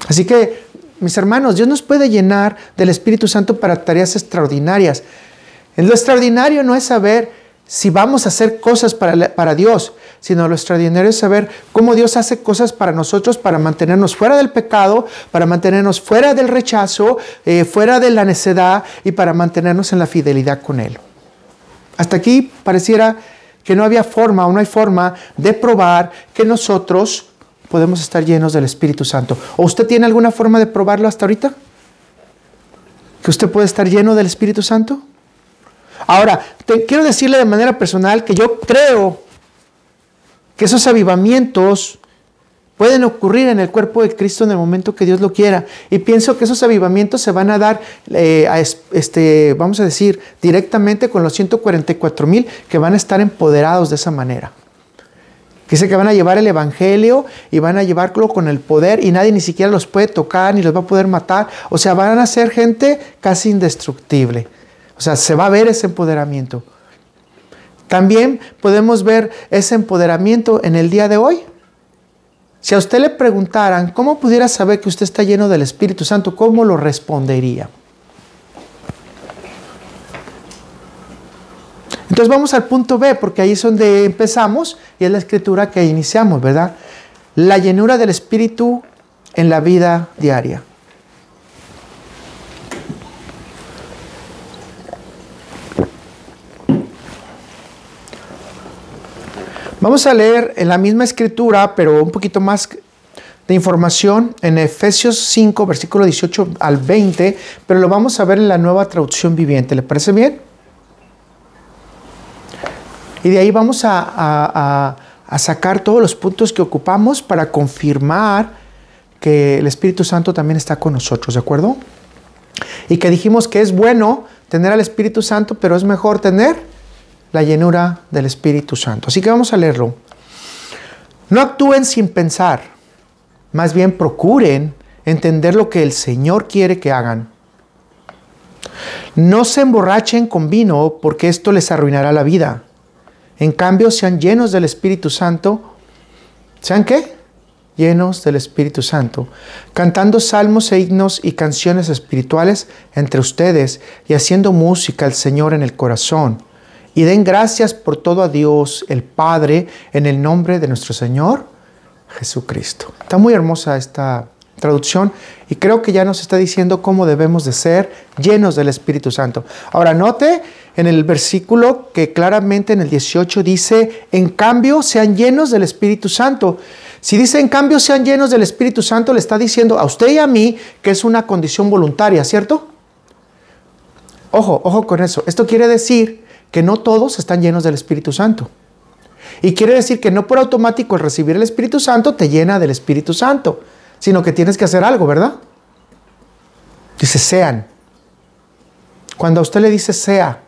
Así que, mis hermanos, Dios nos puede llenar del Espíritu Santo para tareas extraordinarias. Lo extraordinario no es saber si vamos a hacer cosas para Dios, sino lo extraordinario es saber cómo Dios hace cosas para nosotros, para mantenernos fuera del pecado, para mantenernos fuera del rechazo, fuera de la necedad y para mantenernos en la fidelidad con Él. Hasta aquí pareciera que no había forma o no hay forma de probar que nosotros podemos estar llenos del Espíritu Santo. ¿O usted tiene alguna forma de probarlo hasta ahorita? ¿Que usted puede estar lleno del Espíritu Santo? Ahora, quiero decirle de manera personal que yo creo que esos avivamientos pueden ocurrir en el cuerpo de Cristo en el momento que Dios lo quiera. Y pienso que esos avivamientos se van a dar, vamos a decir, directamente con los 144,000 que van a estar empoderados de esa manera. Dice que van a llevar el Evangelio y van a llevarlo con el poder y nadie ni siquiera los puede tocar ni los va a poder matar. O sea, van a ser gente casi indestructible. O sea, se va a ver ese empoderamiento. También podemos ver ese empoderamiento en el día de hoy. Si a usted le preguntaran, ¿cómo pudiera saber que usted está lleno del Espíritu Santo? ¿Cómo lo respondería? Entonces vamos al punto B, porque ahí es donde empezamos y es la escritura que iniciamos, ¿verdad? La llenura del Espíritu en la vida diaria. Vamos a leer en la misma escritura, pero un poquito más de información en Efesios 5, versículo 18 al 20, pero lo vamos a ver en la Nueva Traducción Viviente. ¿Le parece bien? Y de ahí vamos a sacar todos los puntos que ocupamos para confirmar que el Espíritu Santo también está con nosotros, ¿de acuerdo? Y que dijimos que es bueno tener al Espíritu Santo, pero es mejor tener la llenura del Espíritu Santo. Así que vamos a leerlo. No actúen sin pensar, más bien procuren entender lo que el Señor quiere que hagan. No se emborrachen con vino, porque esto les arruinará la vida. En cambio, sean llenos del Espíritu Santo. ¿Sean qué? Llenos del Espíritu Santo, cantando salmos e himnos y canciones espirituales entre ustedes y haciendo música al Señor en el corazón. Y den gracias por todo a Dios, el Padre, en el nombre de nuestro Señor Jesucristo. Está muy hermosa esta traducción y creo que ya nos está diciendo cómo debemos de ser llenos del Espíritu Santo. Ahora note en el versículo que claramente en el 18 dice, en cambio sean llenos del Espíritu Santo. Si dice en cambio sean llenos del Espíritu Santo, le está diciendo a usted y a mí que es una condición voluntaria, ¿cierto? Ojo con eso. Esto quiere decir que no todos están llenos del Espíritu Santo. Y quiere decir que no por automático el recibir el Espíritu Santo te llena del Espíritu Santo, sino que tienes que hacer algo, ¿verdad? Dice sean. Cuando a usted le dice sea,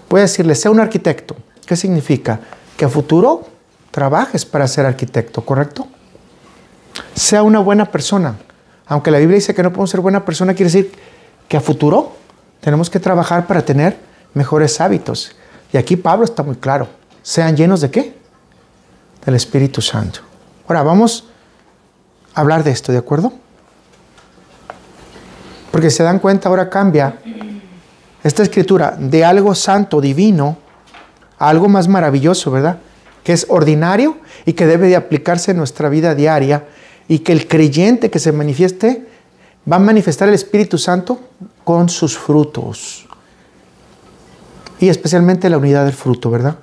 voy a decirle, sea un arquitecto. ¿Qué significa? Que a futuro trabajes para ser arquitecto, ¿correcto? Sea una buena persona. Aunque la Biblia dice que no podemos ser buena persona, quiere decir que a futuro tenemos que trabajar para tener mejores hábitos. Y aquí Pablo está muy claro. ¿Sean llenos de qué? Del Espíritu Santo. Ahora vamos a hablar de esto, ¿de acuerdo? Porque se dan cuenta, ahora cambia esta escritura de algo santo, divino, a algo más maravilloso, ¿verdad? Que es ordinario y que debe de aplicarse en nuestra vida diaria, y que el creyente que se manifieste va a manifestar el Espíritu Santo con sus frutos. Y especialmente la unidad del fruto, ¿verdad?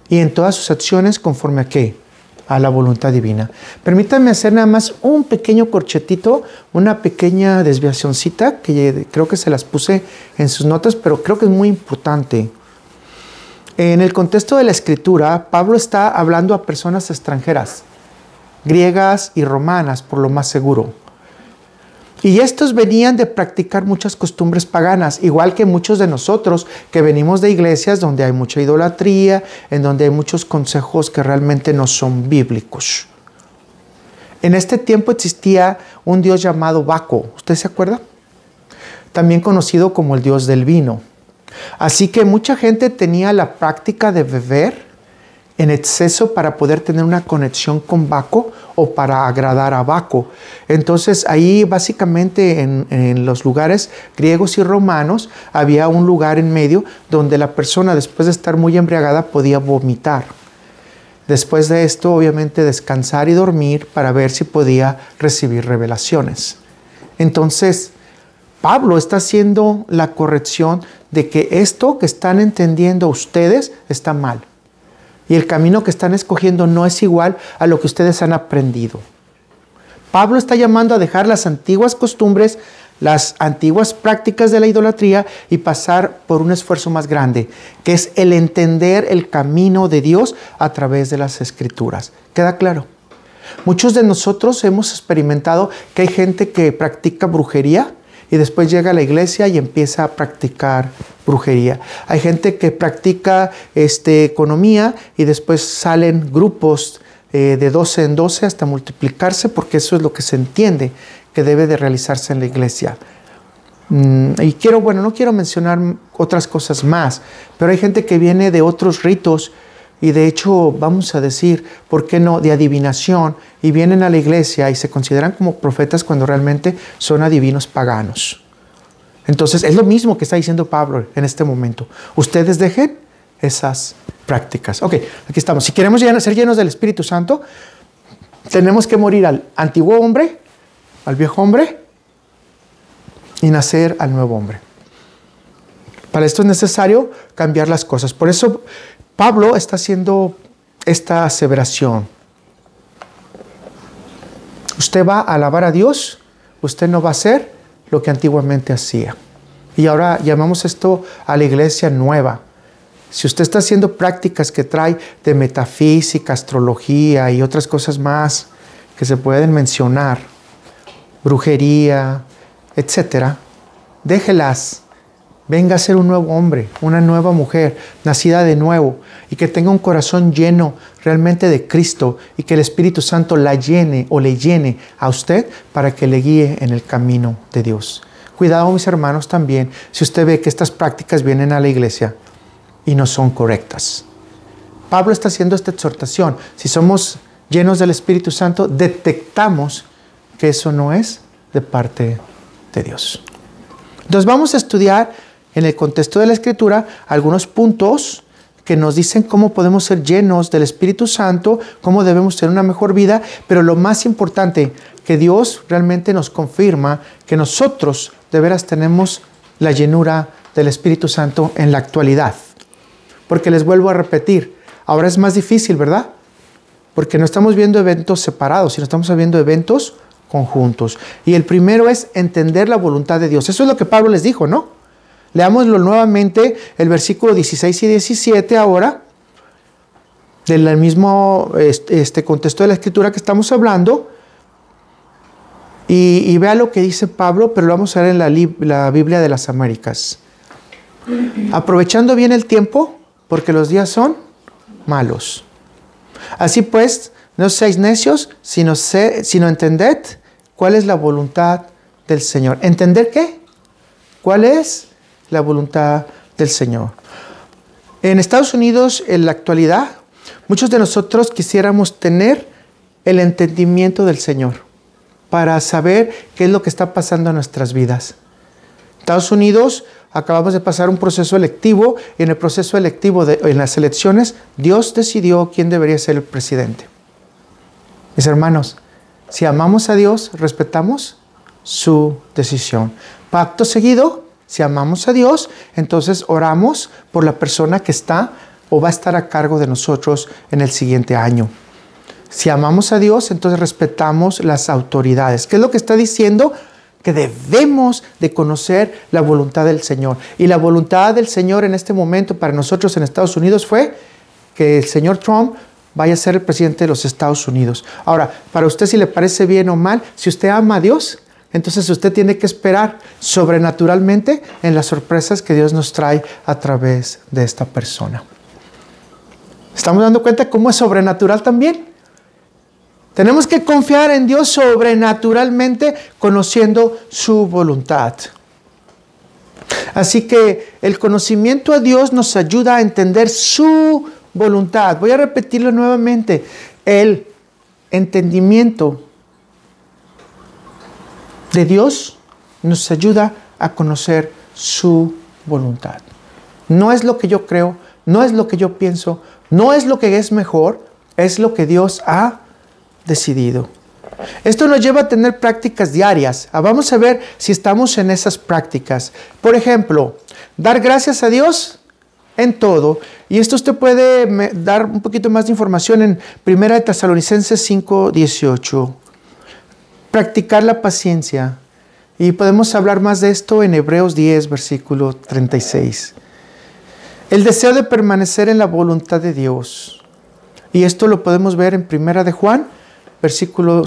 Y en todas sus acciones conforme a ¿qué? A la voluntad divina. Permítanme hacer nada más un pequeño corchetito, una pequeña desviacioncita, que creo que se las puse en sus notas, pero creo que es muy importante. En el contexto de la Escritura, Pablo está hablando a personas extranjeras, griegas y romanas, por lo más seguro. Y estos venían de practicar muchas costumbres paganas, igual que muchos de nosotros que venimos de iglesias donde hay mucha idolatría, en donde hay muchos consejos que realmente no son bíblicos. En este tiempo existía un dios llamado Baco, ¿usted se acuerda? También conocido como el dios del vino. Así que mucha gente tenía la práctica de beber en exceso para poder tener una conexión con Baco o para agradar a Baco. Entonces ahí básicamente en los lugares griegos y romanos había un lugar en medio donde la persona, después de estar muy embriagada, podía vomitar. Después de esto, obviamente, descansar y dormir para ver si podía recibir revelaciones. Entonces Pablo está haciendo la corrección de que esto que están entendiendo ustedes está mal. Y el camino que están escogiendo no es igual a lo que ustedes han aprendido. Pablo está llamando a dejar las antiguas costumbres, las antiguas prácticas de la idolatría y pasar por un esfuerzo más grande, que es el entender el camino de Dios a través de las Escrituras. ¿Queda claro? Muchos de nosotros hemos experimentado que hay gente que practica brujería y después llega a la iglesia y empieza a practicar brujería. Hay gente que practica economía y después salen grupos de 12 en 12 hasta multiplicarse, porque eso es lo que se entiende que debe de realizarse en la iglesia. Y no quiero mencionar otras cosas más, pero hay gente que viene de otros ritos y de hecho, vamos a decir, ¿por qué no?, de adivinación, y vienen a la iglesia y se consideran como profetas cuando realmente son adivinos paganos. Entonces, es lo mismo que está diciendo Pablo en este momento. Ustedes dejen esas prácticas. Ok, aquí estamos. Si queremos ser llenos del Espíritu Santo, tenemos que morir al antiguo hombre, al viejo hombre, y nacer al nuevo hombre. Para esto es necesario cambiar las cosas. Por eso Pablo está haciendo esta aseveración. Usted va a alabar a Dios, usted no va a hacer lo que antiguamente hacía. Y ahora llamamos esto a la iglesia nueva. Si usted está haciendo prácticas que trae de metafísica, astrología y otras cosas más que se pueden mencionar, brujería, etcétera, déjelas. Venga a ser un nuevo hombre, una nueva mujer, nacida de nuevo, y que tenga un corazón lleno realmente de Cristo, y que el Espíritu Santo la llene o le llene a usted para que le guíe en el camino de Dios. Cuidado, mis hermanos, también si usted ve que estas prácticas vienen a la iglesia y no son correctas. Pablo está haciendo esta exhortación. Si somos llenos del Espíritu Santo, detectamos que eso no es de parte de Dios. Entonces vamos a estudiar en el contexto de la Escritura algunos puntos que nos dicen cómo podemos ser llenos del Espíritu Santo, cómo debemos tener una mejor vida, pero lo más importante, que Dios realmente nos confirma que nosotros de veras tenemos la llenura del Espíritu Santo en la actualidad. Porque les vuelvo a repetir, ahora es más difícil, ¿verdad? Porque no estamos viendo eventos separados, sino estamos viendo eventos conjuntos. Y el primero es entender la voluntad de Dios. Eso es lo que Pablo les dijo, ¿no? Leámoslo nuevamente, el versículo 16 y 17 ahora, del mismo contexto de la escritura que estamos hablando. Y vea lo que dice Pablo, pero lo vamos a ver en la Biblia de las Américas. Aprovechando bien el tiempo, porque los días son malos. Así pues, no seáis necios, sino entended cuál es la voluntad del Señor. ¿Entender qué? ¿Cuál es la voluntad del Señor? En Estados Unidos, en la actualidad, muchos de nosotros quisiéramos tener el entendimiento del Señor para saber qué es lo que está pasando en nuestras vidas. Estados Unidos, acabamos de pasar un proceso electivo, y en el proceso electivo, en las elecciones, Dios decidió quién debería ser el presidente. Mis hermanos, si amamos a Dios, respetamos su decisión. Pacto seguido, si amamos a Dios, entonces oramos por la persona que está o va a estar a cargo de nosotros en el siguiente año. Si amamos a Dios, entonces respetamos las autoridades. ¿Qué es lo que está diciendo? Que debemos de conocer la voluntad del Señor. Y la voluntad del Señor en este momento para nosotros en Estados Unidos fue que el señor Trump vaya a ser el presidente de los Estados Unidos. Ahora, para usted, si le parece bien o mal, si usted ama a Dios, entonces usted tiene que esperar sobrenaturalmente en las sorpresas que Dios nos trae a través de esta persona. ¿Estamos dando cuenta cómo es sobrenatural también? Tenemos que confiar en Dios sobrenaturalmente, conociendo su voluntad. Así que el conocimiento a Dios nos ayuda a entender su voluntad. Voy a repetirlo nuevamente. El entendimiento de Dios nos ayuda a conocer su voluntad. No es lo que yo creo, no es lo que yo pienso, no es lo que es mejor, es lo que Dios ha decidido. Esto nos lleva a tener prácticas diarias. Vamos a ver si estamos en esas prácticas. Por ejemplo, dar gracias a Dios en todo. Y esto usted puede dar un poquito más de información en 1 Tesalonicenses 5:18. Practicar la paciencia. Y podemos hablar más de esto en Hebreos 10, versículo 36. El deseo de permanecer en la voluntad de Dios. Y esto lo podemos ver en 1 de Juan, capítulo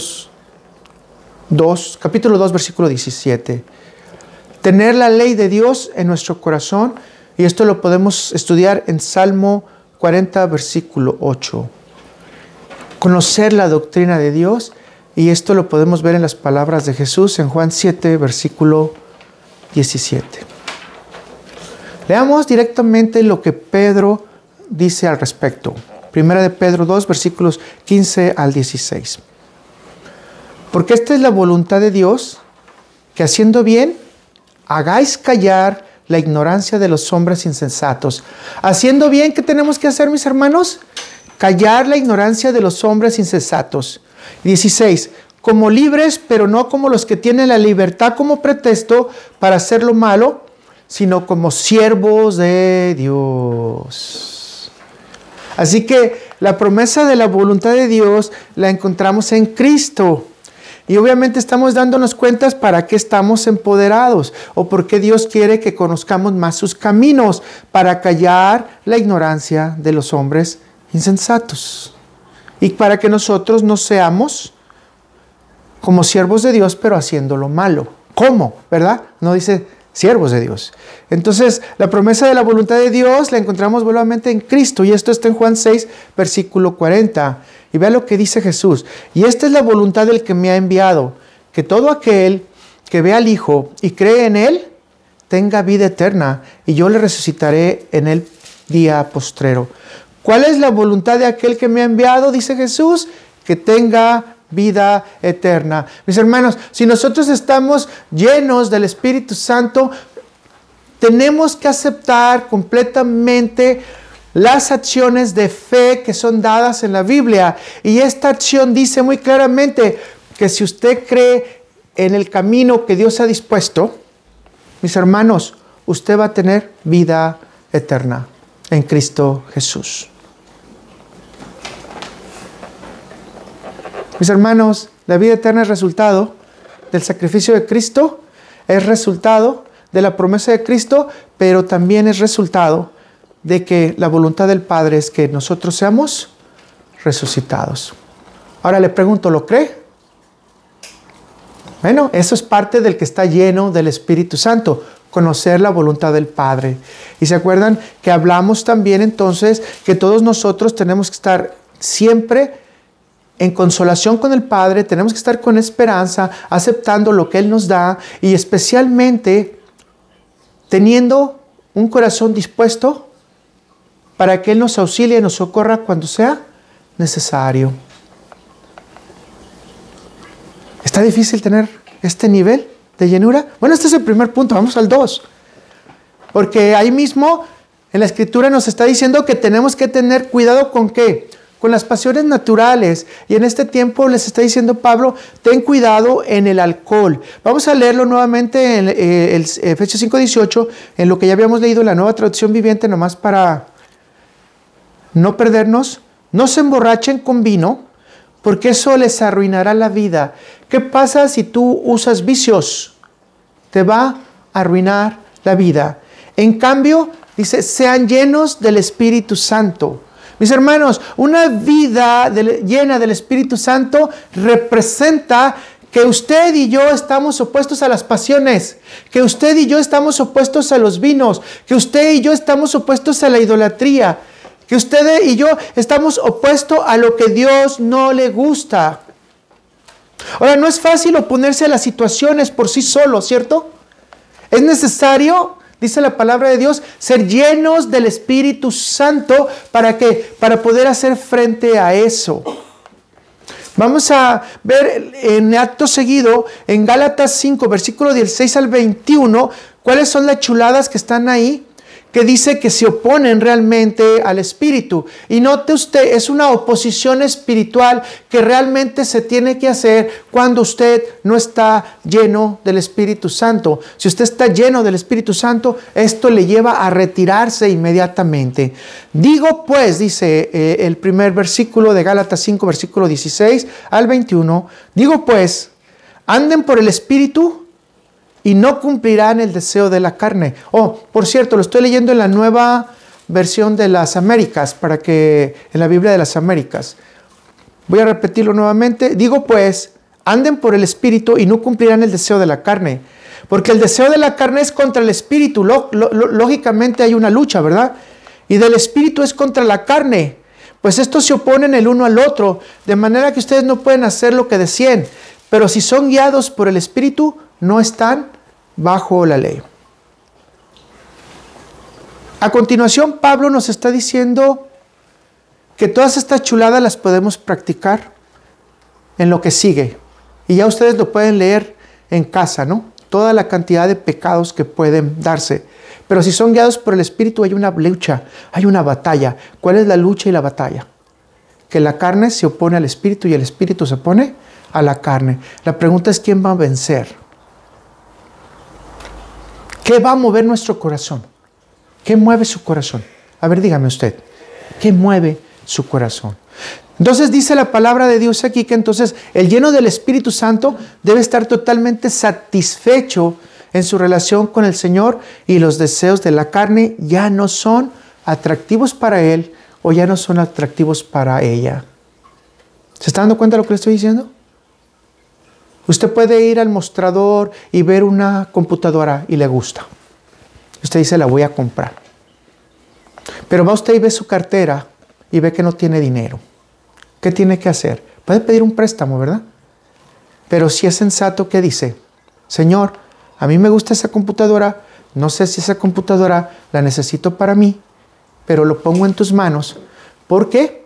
2, versículo 17. Tener la ley de Dios en nuestro corazón, y esto lo podemos estudiar en Salmo 40, versículo 8. Conocer la doctrina de Dios, y esto lo podemos ver en las palabras de Jesús en Juan 7, versículo 17. Leamos directamente lo que Pedro dice al respecto. Primera de Pedro 2, versículos 15 al 16. Porque esta es la voluntad de Dios, que haciendo bien, hagáis callar la ignorancia de los hombres insensatos. Haciendo bien, ¿qué tenemos que hacer, mis hermanos? Callar la ignorancia de los hombres insensatos. 16. Como libres, pero no como los que tienen la libertad como pretexto para hacer lo malo, sino como siervos de Dios. Así que la promesa de la voluntad de Dios la encontramos en Cristo. Y obviamente estamos dándonos cuentas para qué estamos empoderados o por qué Dios quiere que conozcamos más sus caminos, para callar la ignorancia de los hombres insensatos. Y para que nosotros no seamos como siervos de Dios, pero haciendo lo malo. ¿Cómo? ¿Verdad? No dice siervos de Dios. Entonces, la promesa de la voluntad de Dios la encontramos nuevamente en Cristo. Y esto está en Juan 6, versículo 40. Y vea lo que dice Jesús. Y esta es la voluntad del que me ha enviado, que todo aquel que ve al Hijo y cree en Él, tenga vida eterna, y yo le resucitaré en el día postrero. ¿Cuál es la voluntad de aquel que me ha enviado? Dice Jesús, que tenga vida eterna. Mis hermanos, si nosotros estamos llenos del Espíritu Santo, tenemos que aceptar completamente las acciones de fe que son dadas en la Biblia. Y esta acción dice muy claramente que si usted cree en el camino que Dios ha dispuesto, mis hermanos, usted va a tener vida eterna en Cristo Jesús. Mis hermanos, la vida eterna es resultado del sacrificio de Cristo, es resultado de la promesa de Cristo, pero también es resultado de que la voluntad del Padre es que nosotros seamos resucitados. Ahora le pregunto, ¿lo cree? Bueno, eso es parte del que está lleno del Espíritu Santo, conocer la voluntad del Padre. Y se acuerdan que hablamos también entonces que todos nosotros tenemos que estar siempre en consolación con el Padre, tenemos que estar con esperanza, aceptando lo que Él nos da y especialmente teniendo un corazón dispuesto para que Él nos auxilie y nos socorra cuando sea necesario. ¿Está difícil tener este nivel de llenura? Bueno, este es el primer punto, vamos al 2. Porque ahí mismo en la Escritura nos está diciendo que tenemos que tener cuidado ¿con qué? Con las pasiones naturales. Y en este tiempo les está diciendo Pablo, ten cuidado en el alcohol. Vamos a leerlo nuevamente en Efesios 5:18, en lo que ya habíamos leído en la Nueva Traducción Viviente, nomás para no perdernos. No se emborrachen con vino, porque eso les arruinará la vida. ¿Qué pasa si tú usas vicios? Te va a arruinar la vida. En cambio, dice, sean llenos del Espíritu Santo. Mis hermanos, una vida llena del Espíritu Santo representa que usted y yo estamos opuestos a las pasiones, que usted y yo estamos opuestos a los vinos, que usted y yo estamos opuestos a la idolatría, que usted y yo estamos opuestos a lo que Dios no le gusta. Ahora, no es fácil oponerse a las situaciones por sí solo, ¿cierto? Es necesario, dice la palabra de Dios, ser llenos del Espíritu Santo. ¿Para qué? Para poder hacer frente a eso. Vamos a ver en acto seguido, en Gálatas 5, versículo 16 al 21, cuáles son las chuladas que están ahí, que dice que se oponen realmente al Espíritu. Y note usted, es una oposición espiritual que realmente se tiene que hacer cuando usted no está lleno del Espíritu Santo. Si usted está lleno del Espíritu Santo, esto le lleva a retirarse inmediatamente. Digo pues, dice el primer versículo de Gálatas 5, versículo 16 al 21, digo pues, anden por el Espíritu y no cumplirán el deseo de la carne. Oh, por cierto, lo estoy leyendo en la nueva versión de las Américas, en la Biblia de las Américas. Voy a repetirlo nuevamente. Digo pues, anden por el Espíritu y no cumplirán el deseo de la carne. Porque el deseo de la carne es contra el Espíritu. Lógicamente hay una lucha, ¿verdad? Y del Espíritu es contra la carne. Pues estos se oponen el uno al otro, de manera que ustedes no pueden hacer lo que deseen. Pero si son guiados por el Espíritu, no están bajo la ley. A continuación, Pablo nos está diciendo que todas estas chuladas las podemos practicar en lo que sigue. Y ya ustedes lo pueden leer en casa, ¿no? Toda la cantidad de pecados que pueden darse. Pero si son guiados por el Espíritu, hay una lucha, hay una batalla. ¿Cuál es la lucha y la batalla? Que la carne se opone al Espíritu y el Espíritu se opone a la carne. La pregunta es, ¿quién va a vencer? ¿Qué va a mover nuestro corazón? ¿Qué mueve su corazón? A ver, dígame usted, ¿qué mueve su corazón? Entonces dice la palabra de Dios aquí que entonces el lleno del Espíritu Santo debe estar totalmente satisfecho en su relación con el Señor y los deseos de la carne ya no son atractivos para él o ya no son atractivos para ella. ¿Se está dando cuenta de lo que le estoy diciendo? Usted puede ir al mostrador y ver una computadora y le gusta. Usted dice, la voy a comprar. Pero va usted y ve su cartera y ve que no tiene dinero. ¿Qué tiene que hacer? Puede pedir un préstamo, ¿verdad? Pero si es sensato, ¿qué dice? Señor, a mí me gusta esa computadora. No sé si esa computadora la necesito para mí, pero lo pongo en tus manos. ¿Por qué?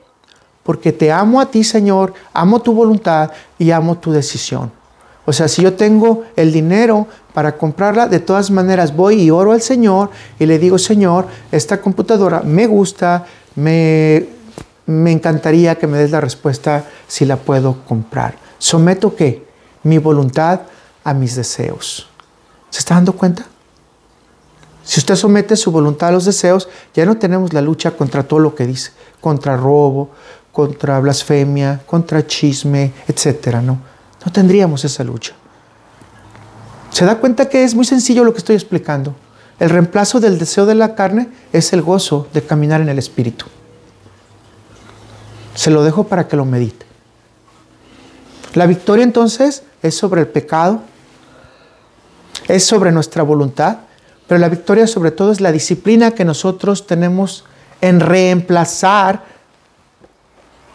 Porque te amo a ti, Señor, amo tu voluntad y amo tu decisión. O sea, si yo tengo el dinero para comprarla, de todas maneras voy y oro al Señor y le digo, Señor, esta computadora me gusta, me encantaría que me des la respuesta si la puedo comprar. ¿Someto qué? Mi voluntad a mis deseos. ¿Se está dando cuenta? Si usted somete su voluntad a los deseos, ya no tenemos la lucha contra todo lo que dice, contra robo, contra blasfemia, contra chisme, etcétera, ¿no? No tendríamos esa lucha. ¿Se da cuenta que es muy sencillo lo que estoy explicando? El reemplazo del deseo de la carne es el gozo de caminar en el Espíritu. Se lo dejo para que lo medite. La victoria entonces es sobre el pecado, es sobre nuestra voluntad, pero la victoria sobre todo es la disciplina que nosotros tenemos en reemplazar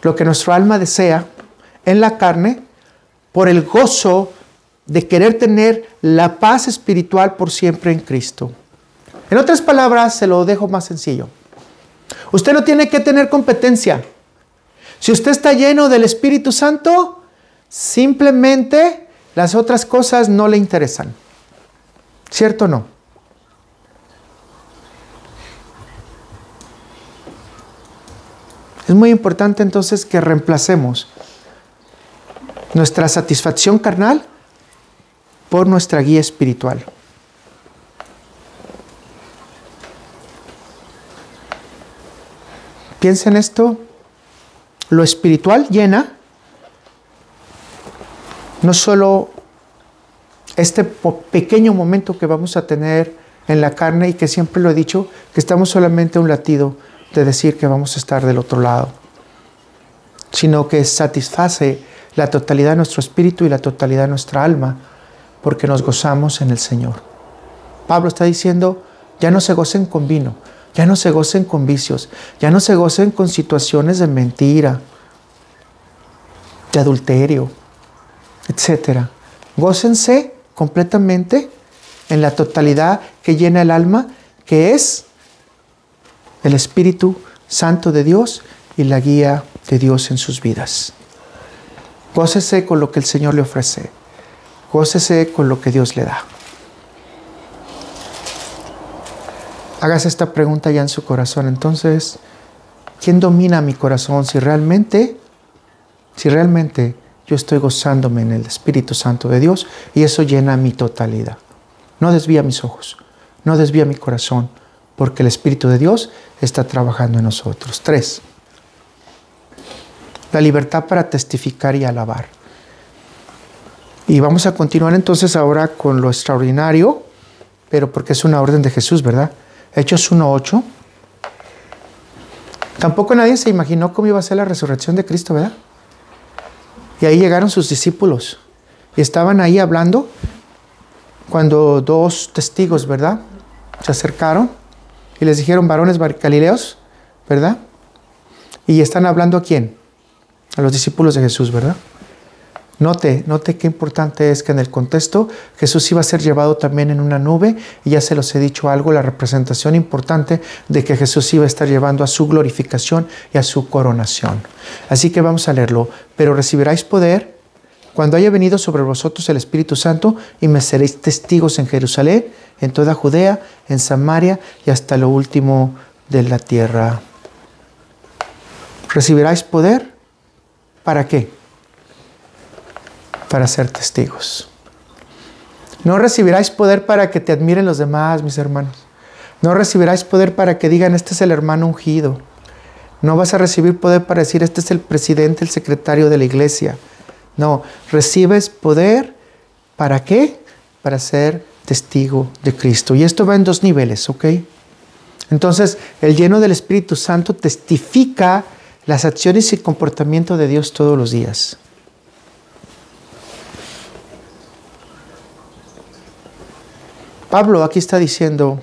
lo que nuestro alma desea en la carne por el gozo de querer tener la paz espiritual por siempre en Cristo. En otras palabras, se lo dejo más sencillo. Usted no tiene que tener competencia. Si usted está lleno del Espíritu Santo, simplemente las otras cosas no le interesan. ¿Cierto o no? Es muy importante entonces que reemplacemos nuestra satisfacción carnal por nuestra guía espiritual. Piensa en esto. Lo espiritual llena no solo este pequeño momento que vamos a tener en la carne, y que siempre lo he dicho, que estamos solamente a un latido de decir que vamos a estar del otro lado, sino que satisface la totalidad de nuestro espíritu y la totalidad de nuestra alma, porque nos gozamos en el Señor. Pablo está diciendo, ya no se gocen con vino, ya no se gocen con vicios, ya no se gocen con situaciones de mentira, de adulterio, etc. Gócense completamente en la totalidad que llena el alma, que es el Espíritu Santo de Dios y la guía de Dios en sus vidas. Gócese con lo que el Señor le ofrece. Gócese con lo que Dios le da. Hágase esta pregunta ya en su corazón. Entonces, ¿quién domina mi corazón? Si realmente yo estoy gozándome en el Espíritu Santo de Dios, y eso llena mi totalidad. No desvía mis ojos, no desvía mi corazón, porque el Espíritu de Dios está trabajando en nosotros. 3. La libertad para testificar y alabar. Y vamos a continuar entonces ahora con lo extraordinario, pero porque es una orden de Jesús, ¿verdad? Hechos 1:8. Tampoco nadie se imaginó cómo iba a ser la resurrección de Cristo, ¿verdad? Y ahí llegaron sus discípulos y estaban ahí hablando cuando 2 testigos, ¿verdad?, se acercaron y les dijeron, varones galileos, ¿verdad? Y están hablando ¿a quién? A los discípulos de Jesús, ¿verdad? Note qué importante es que en el contexto Jesús iba a ser llevado también en una nube, y ya se los he dicho algo, la representación importante de que Jesús iba a estar llevando a su glorificación y a su coronación. Así que vamos a leerlo. Pero recibiráis poder cuando haya venido sobre vosotros el Espíritu Santo, y me seréis testigos en Jerusalén, en toda Judea, en Samaria y hasta lo último de la tierra. ¿Recibiráis poder? ¿Para qué? Para ser testigos. No recibiráis poder para que te admiren los demás, mis hermanos. No recibiráis poder para que digan, este es el hermano ungido. No vas a recibir poder para decir, este es el presidente, el secretario de la iglesia. No, recibes poder, ¿para qué? Para ser testigo de Cristo. Y esto va en 2 niveles, ¿ok? Entonces, el lleno del Espíritu Santo testifica las acciones y comportamiento de Dios todos los días. Pablo aquí está diciendo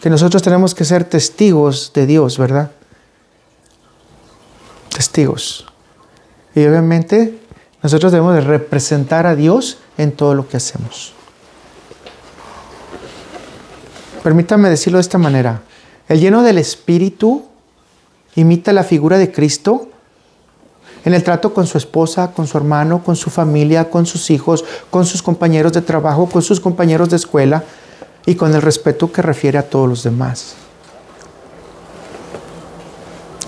que nosotros tenemos que ser testigos de Dios, ¿verdad? Testigos. Y obviamente nosotros debemos de representar a Dios en todo lo que hacemos. Permítame decirlo de esta manera. El lleno del Espíritu imita la figura de Cristo en el trato con su esposa, con su hermano, con su familia, con sus hijos, con sus compañeros de trabajo, con sus compañeros de escuela, y con el respeto que refiere a todos los demás.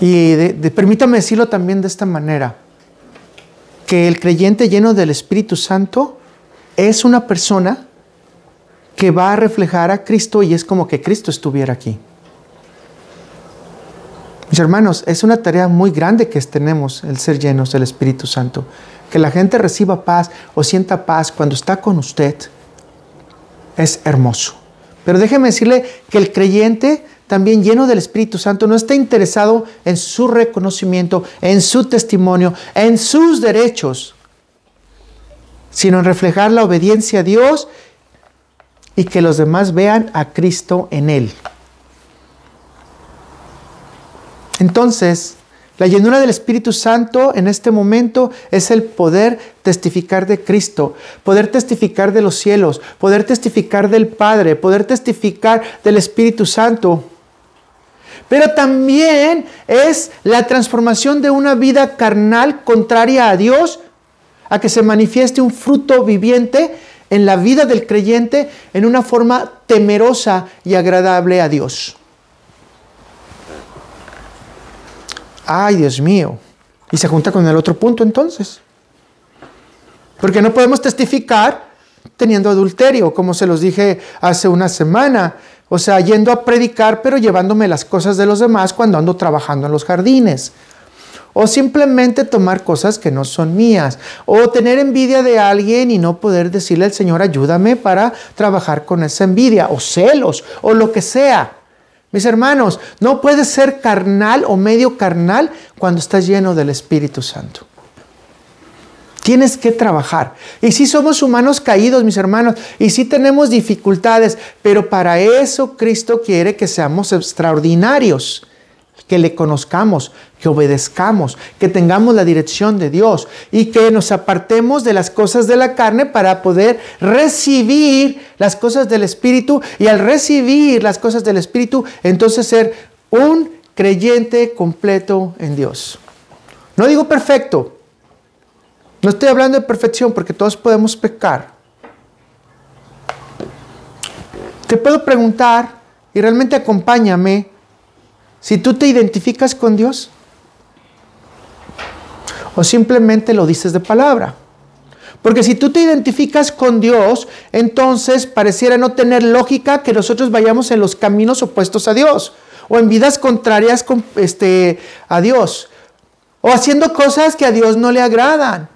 Y permítame decirlo también de esta manera, que el creyente lleno del Espíritu Santo es una persona que va a reflejar a Cristo, y es como que Cristo estuviera aquí. Mis hermanos, es una tarea muy grande que tenemos el ser llenos del Espíritu Santo. Que la gente reciba paz o sienta paz cuando está con usted. es hermoso. Pero déjeme decirle que el creyente, también lleno del Espíritu Santo, no está interesado en su reconocimiento, en su testimonio, en sus derechos, sino en reflejar la obediencia a Dios y que los demás vean a Cristo en él. Entonces, la llenura del Espíritu Santo en este momento es el poder testificar de Cristo, poder testificar de los cielos, poder testificar del Padre, poder testificar del Espíritu Santo. Pero también es la transformación de una vida carnal contraria a Dios, a que se manifieste un fruto viviente en la vida del creyente en una forma temerosa y agradable a Dios. Ay, Dios mío. Y se junta con el otro punto entonces. Porque no podemos testificar teniendo adulterio, como se los dije hace una semana. O sea, yendo a predicar, pero llevándome las cosas de los demás cuando ando trabajando en los jardines. O simplemente tomar cosas que no son mías. O tener envidia de alguien y no poder decirle al Señor, ayúdame para trabajar con esa envidia. O celos, o lo que sea. Mis hermanos, no puedes ser carnal o medio carnal cuando estás lleno del Espíritu Santo. Tienes que trabajar. Y sí somos humanos caídos, mis hermanos, y sí tenemos dificultades, pero para eso Cristo quiere que seamos extraordinarios, que le conozcamos, que obedezcamos, que tengamos la dirección de Dios y que nos apartemos de las cosas de la carne para poder recibir las cosas del Espíritu, y al recibir las cosas del Espíritu, entonces ser un creyente completo en Dios. No digo perfecto, no estoy hablando de perfección porque todos podemos pecar. Te puedo preguntar, y realmente acompáñame, si tú te identificas con Dios o simplemente lo dices de palabra. Porque si tú te identificas con Dios, entonces pareciera no tener lógica que nosotros vayamos en los caminos opuestos a Dios o en vidas contrarias a Dios o haciendo cosas que a Dios no le agradan.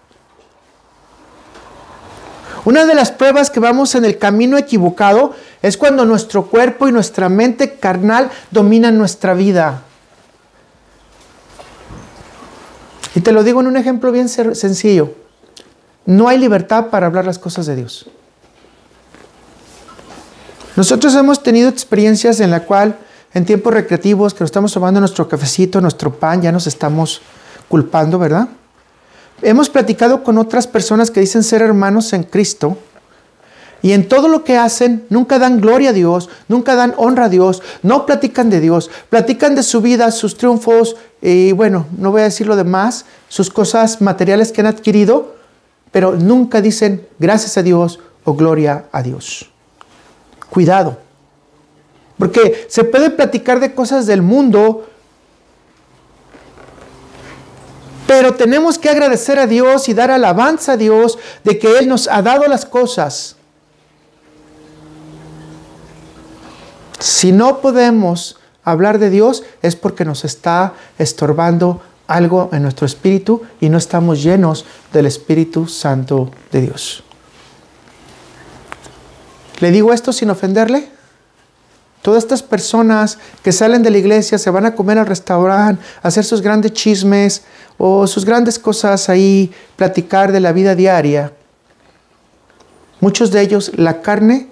Una de las pruebas que vamos en el camino equivocado es cuando nuestro cuerpo y nuestra mente carnal dominan nuestra vida. Y te lo digo en un ejemplo bien sencillo. No hay libertad para hablar las cosas de Dios. Nosotros hemos tenido experiencias en la cual en tiempos recreativos que nos estamos tomando nuestro cafecito, nuestro pan, ya nos estamos culpando, ¿verdad? Hemos platicado con otras personas que dicen ser hermanos en Cristo y en todo lo que hacen nunca dan gloria a Dios, nunca dan honra a Dios, no platican de Dios, platican de su vida, sus triunfos y bueno, no voy a decir lo demás, sus cosas materiales que han adquirido, pero nunca dicen gracias a Dios o gloria a Dios. Cuidado, porque se puede platicar de cosas del mundo, pero tenemos que agradecer a Dios y dar alabanza a Dios de que Él nos ha dado las cosas. Si no podemos hablar de Dios es porque nos está estorbando algo en nuestro espíritu y no estamos llenos del Espíritu Santo de Dios. ¿Le digo esto sin ofenderle? Todas estas personas que salen de la iglesia, se van a comer al restaurante, a hacer sus grandes chismes o sus grandes cosas ahí, platicar de la vida diaria. Muchos de ellos, la carne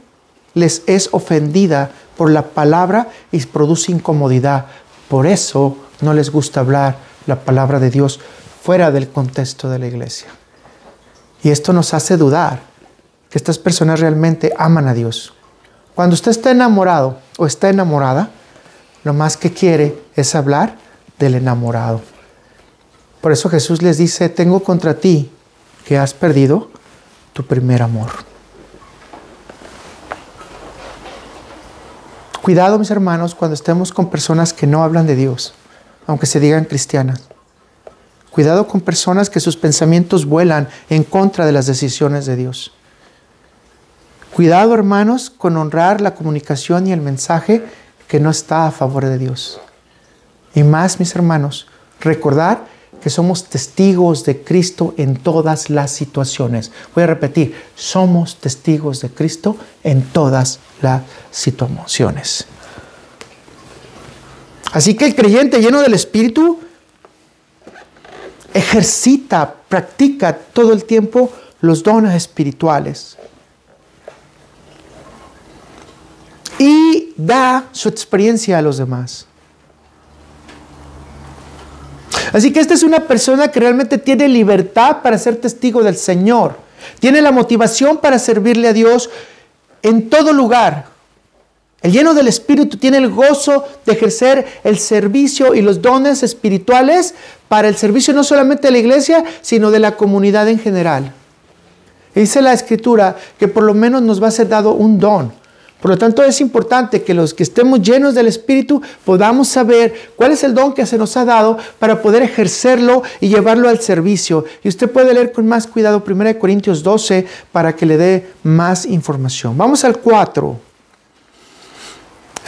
les es ofendida por la palabra y produce incomodidad. Por eso no les gusta hablar la palabra de Dios fuera del contexto de la iglesia. Y esto nos hace dudar que estas personas realmente aman a Dios. Cuando usted está enamorado o está enamorada, lo más que quiere es hablar del enamorado. Por eso Jesús les dice, tengo contra ti que has perdido tu primer amor. Cuidado, mis hermanos, cuando estemos con personas que no hablan de Dios, aunque se digan cristianas. Cuidado con personas que sus pensamientos vuelan en contra de las decisiones de Dios. Cuidado, hermanos, con honrar la comunicación y el mensaje que no está a favor de Dios. Y más, mis hermanos, recordar que somos testigos de Cristo en todas las situaciones. Voy a repetir, somos testigos de Cristo en todas las situaciones. Así que el creyente lleno del Espíritu ejercita, practica todo el tiempo los dones espirituales. Y da su experiencia a los demás. Así que esta es una persona que realmente tiene libertad para ser testigo del Señor. Tiene la motivación para servirle a Dios en todo lugar. El lleno del Espíritu tiene el gozo de ejercer el servicio y los dones espirituales para el servicio no solamente de la iglesia, sino de la comunidad en general. Y dice la Escritura que por lo menos nos va a ser dado un don. Por lo tanto, es importante que los que estemos llenos del Espíritu podamos saber cuál es el don que se nos ha dado para poder ejercerlo y llevarlo al servicio. Y usted puede leer con más cuidado 1 Corintios 12 para que le dé más información. Vamos al 4.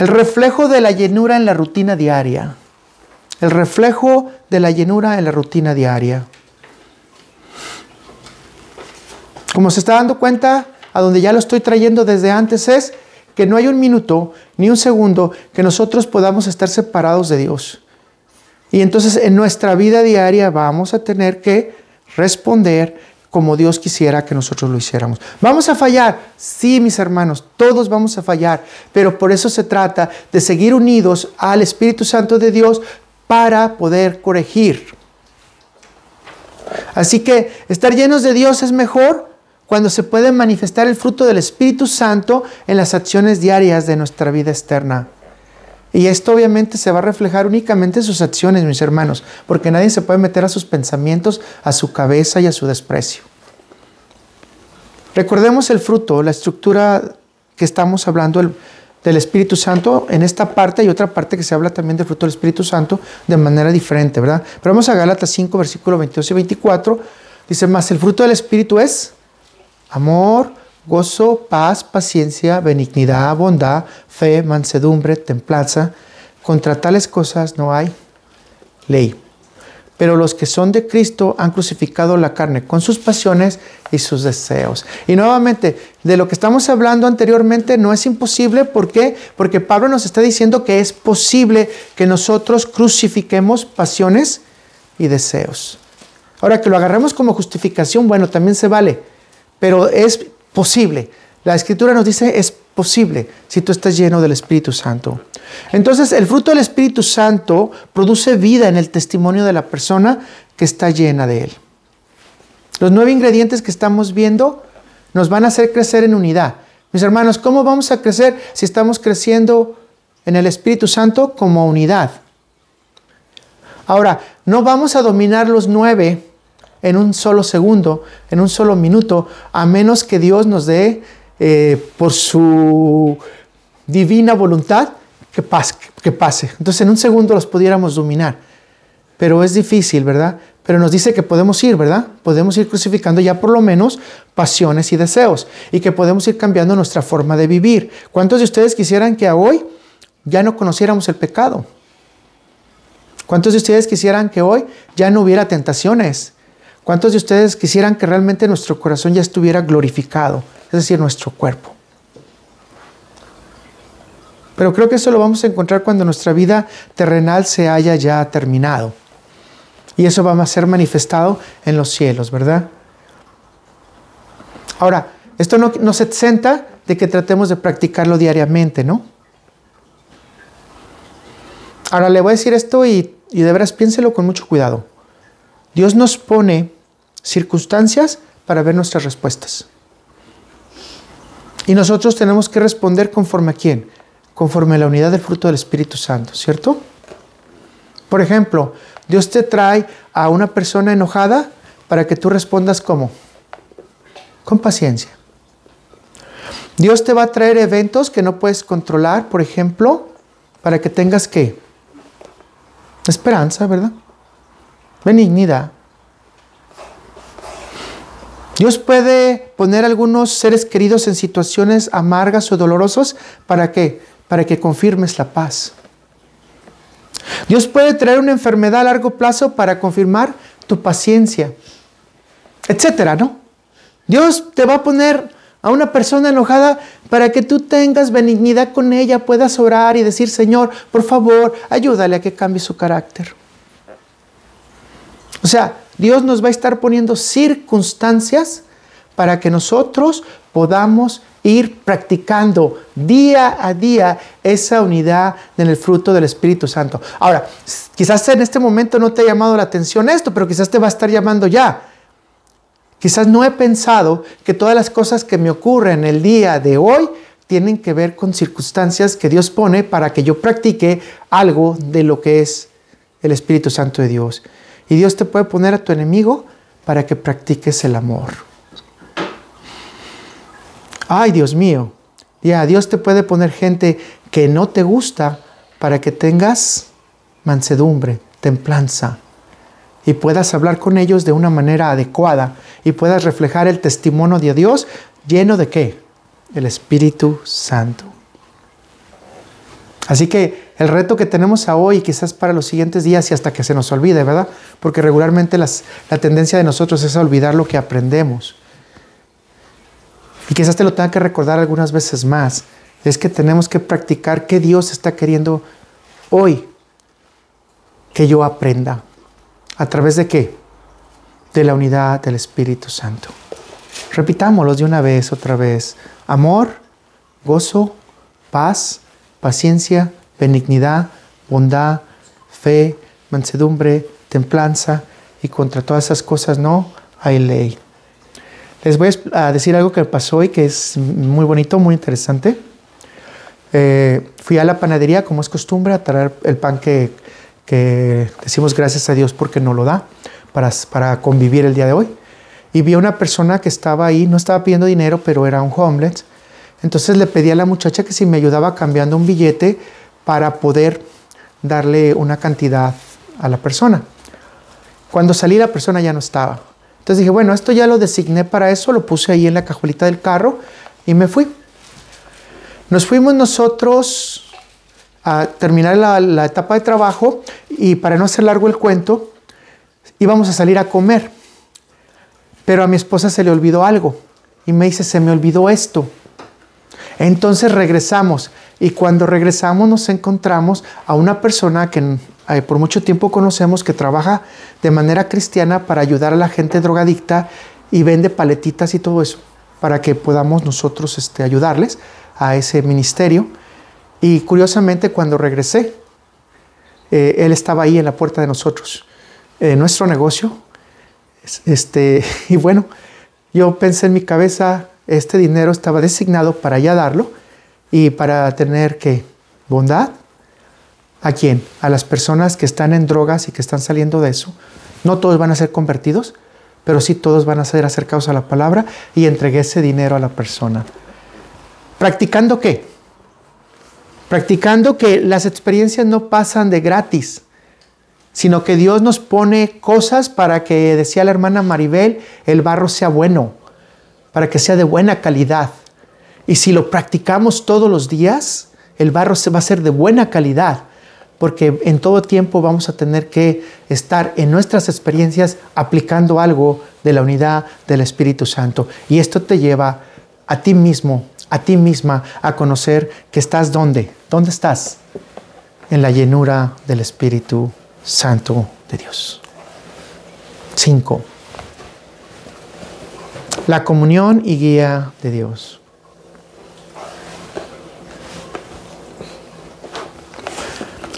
El reflejo de la llenura en la rutina diaria. El reflejo de la llenura en la rutina diaria. Como se está dando cuenta, a donde ya lo estoy trayendo desde antes es que no hay un minuto ni un segundo que nosotros podamos estar separados de Dios. Y entonces en nuestra vida diaria vamos a tener que responder como Dios quisiera que nosotros lo hiciéramos. ¿Vamos a fallar? Sí, mis hermanos, todos vamos a fallar. Pero por eso se trata de seguir unidos al Espíritu Santo de Dios para poder corregir. Así que estar llenos de Dios es mejor cuando se puede manifestar el fruto del Espíritu Santo en las acciones diarias de nuestra vida externa. Y esto obviamente se va a reflejar únicamente en sus acciones, mis hermanos, porque nadie se puede meter a sus pensamientos, a su cabeza y a su desprecio. Recordemos el fruto, la estructura que estamos hablando del Espíritu Santo. En esta parte hay otra parte que se habla también del fruto del Espíritu Santo de manera diferente, ¿verdad? Pero vamos a Gálatas 5, versículos 22 y 24. Dice, más el fruto del Espíritu es amor, gozo, paz, paciencia, benignidad, bondad, fe, mansedumbre, templanza. Contra tales cosas no hay ley. Pero los que son de Cristo han crucificado la carne con sus pasiones y sus deseos. Y nuevamente, de lo que estamos hablando anteriormente no es imposible. ¿Por qué? Porque Pablo nos está diciendo que es posible que nosotros crucifiquemos pasiones y deseos. Ahora, que lo agarremos como justificación, bueno, también se vale. Pero es posible. La Escritura nos dice es posible si tú estás lleno del Espíritu Santo. Entonces, el fruto del Espíritu Santo produce vida en el testimonio de la persona que está llena de él. Los 9 ingredientes que estamos viendo nos van a hacer crecer en unidad. Mis hermanos, ¿cómo vamos a crecer si estamos creciendo en el Espíritu Santo como unidad? Ahora, no vamos a dominar los 9 en un solo segundo, en un solo minuto, a menos que Dios nos dé, por su divina voluntad, que pase. Entonces en un segundo los pudiéramos dominar. Pero es difícil, ¿verdad? Pero nos dice que podemos ir, ¿verdad? Podemos ir crucificando ya por lo menos pasiones y deseos. Y que podemos ir cambiando nuestra forma de vivir. ¿Cuántos de ustedes quisieran que hoy ya no conociéramos el pecado? ¿Cuántos de ustedes quisieran que hoy ya no hubiera tentaciones? ¿Cuántos de ustedes quisieran que realmente nuestro corazón ya estuviera glorificado? Es decir, nuestro cuerpo. Pero creo que eso lo vamos a encontrar cuando nuestra vida terrenal se haya ya terminado. Y eso va a ser manifestado en los cielos, ¿verdad? Ahora, esto no nos exenta de que tratemos de practicarlo diariamente, ¿no? Ahora le voy a decir esto y de veras piénselo con mucho cuidado. Dios nos pone circunstancias para ver nuestras respuestas. Y nosotros tenemos que responder conforme a quién, conforme a la unidad del fruto del Espíritu Santo, ¿cierto? Por ejemplo, Dios te trae a una persona enojada para que tú respondas ¿cómo? Con paciencia. Dios te va a traer eventos que no puedes controlar, por ejemplo, para que tengas ¿qué? Esperanza, ¿verdad? Benignidad. Dios puede poner a algunos seres queridos en situaciones amargas o dolorosas. ¿Para qué? Para que confirmes la paz. Dios puede traer una enfermedad a largo plazo para confirmar tu paciencia, etcétera, ¿no? Dios te va a poner a una persona enojada para que tú tengas benignidad con ella, puedas orar y decir, Señor, por favor, ayúdale a que cambie su carácter. O sea, Dios nos va a estar poniendo circunstancias para que nosotros podamos ir practicando día a día esa unidad en el fruto del Espíritu Santo. Ahora, quizás en este momento no te ha llamado la atención esto, pero quizás te va a estar llamando ya. Quizás no he pensado que todas las cosas que me ocurren el día de hoy tienen que ver con circunstancias que Dios pone para que yo practique algo de lo que es el Espíritu Santo de Dios. Y Dios te puede poner a tu enemigo para que practiques el amor. Ay, Dios mío. Ya, Dios te puede poner gente que no te gusta para que tengas mansedumbre, templanza, y puedas hablar con ellos de una manera adecuada y puedas reflejar el testimonio de Dios lleno de ¿qué? El Espíritu Santo. Así que el reto que tenemos a hoy, quizás para los siguientes días y hasta que se nos olvide, ¿verdad? Porque regularmente la tendencia de nosotros es a olvidar lo que aprendemos. Y quizás te lo tenga que recordar algunas veces más. Es que tenemos que practicar qué Dios está queriendo hoy que yo aprenda. ¿A través de qué? De la unidad del Espíritu Santo. Repitámoslos de una vez, otra vez. Amor, gozo, paz, paciencia, benignidad, bondad, fe, mansedumbre, templanza, y contra todas esas cosas no hay ley. Les voy a decir algo que pasó hoy que es muy bonito, muy interesante. Fui a la panadería, como es costumbre, a traer el pan que decimos gracias a Dios porque nos lo da para convivir el día de hoy. Y vi a una persona que estaba ahí, no estaba pidiendo dinero, pero era un homeless. Entonces le pedí a la muchacha que si me ayudaba cambiando un billete para poder darle una cantidad a la persona. Cuando salí, la persona ya no estaba. Entonces dije, bueno, esto ya lo designé para eso, lo puse ahí en la cajuelita del carro y me fui. Nos fuimos nosotros a terminar la etapa de trabajo y para no hacer largo el cuento, íbamos a salir a comer. Pero a mi esposa se le olvidó algo y me dice, se me olvidó esto. Entonces regresamos y cuando regresamos nos encontramos a una persona que por mucho tiempo conocemos que trabaja de manera cristiana para ayudar a la gente drogadicta y vende paletitas y todo eso para que podamos nosotros ayudarles a ese ministerio. Y curiosamente cuando regresé, él estaba ahí en la puerta de nosotros, nuestro negocio. Y bueno, yo pensé en mi cabeza, este dinero estaba designado para ya darlo y para tener ¿qué? Bondad. ¿A quién? A las personas que están en drogas y que están saliendo de eso. No todos van a ser convertidos, pero sí todos van a ser acercados a la palabra y entregué ese dinero a la persona. ¿Practicando qué? Practicando que las experiencias no pasan de gratis, sino que Dios nos pone cosas para que, decía la hermana Maribel, el barro sea bueno, para que sea de buena calidad. Y si lo practicamos todos los días, el barro va a ser de buena calidad, porque en todo tiempo vamos a tener que estar en nuestras experiencias aplicando algo de la unidad del Espíritu Santo. Y esto te lleva a ti mismo, a ti misma, a conocer que estás ¿dónde? ¿Dónde estás? En la llenura del Espíritu Santo de Dios. 5. La comunión y guía de Dios.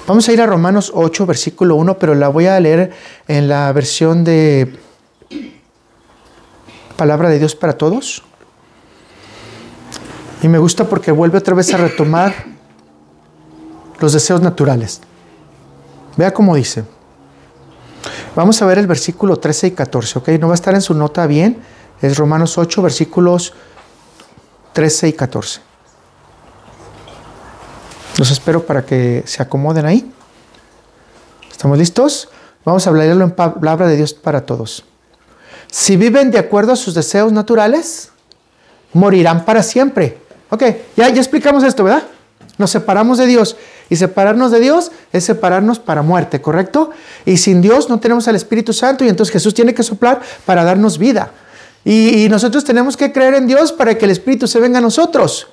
Vamos a ir a Romanos 8, versículo 1, pero la voy a leer en la versión de Palabra de Dios para Todos. Y me gusta porque vuelve otra vez a retomar los deseos naturales. Vea cómo dice. Vamos a ver el versículo 13 y 14, ¿ok? No va a estar en su nota bien. Es Romanos 8, versículos 13 y 14. Los espero para que se acomoden ahí. ¿Estamos listos? Vamos a leerlo en Palabra de Dios para Todos. Si viven de acuerdo a sus deseos naturales, morirán para siempre. Ok, ya explicamos esto, ¿verdad? Nos separamos de Dios. Y separarnos de Dios es separarnos para muerte, ¿correcto? Y sin Dios no tenemos al Espíritu Santo y entonces Jesús tiene que soplar para darnos vida. Y nosotros tenemos que creer en Dios para que el Espíritu se venga a nosotros.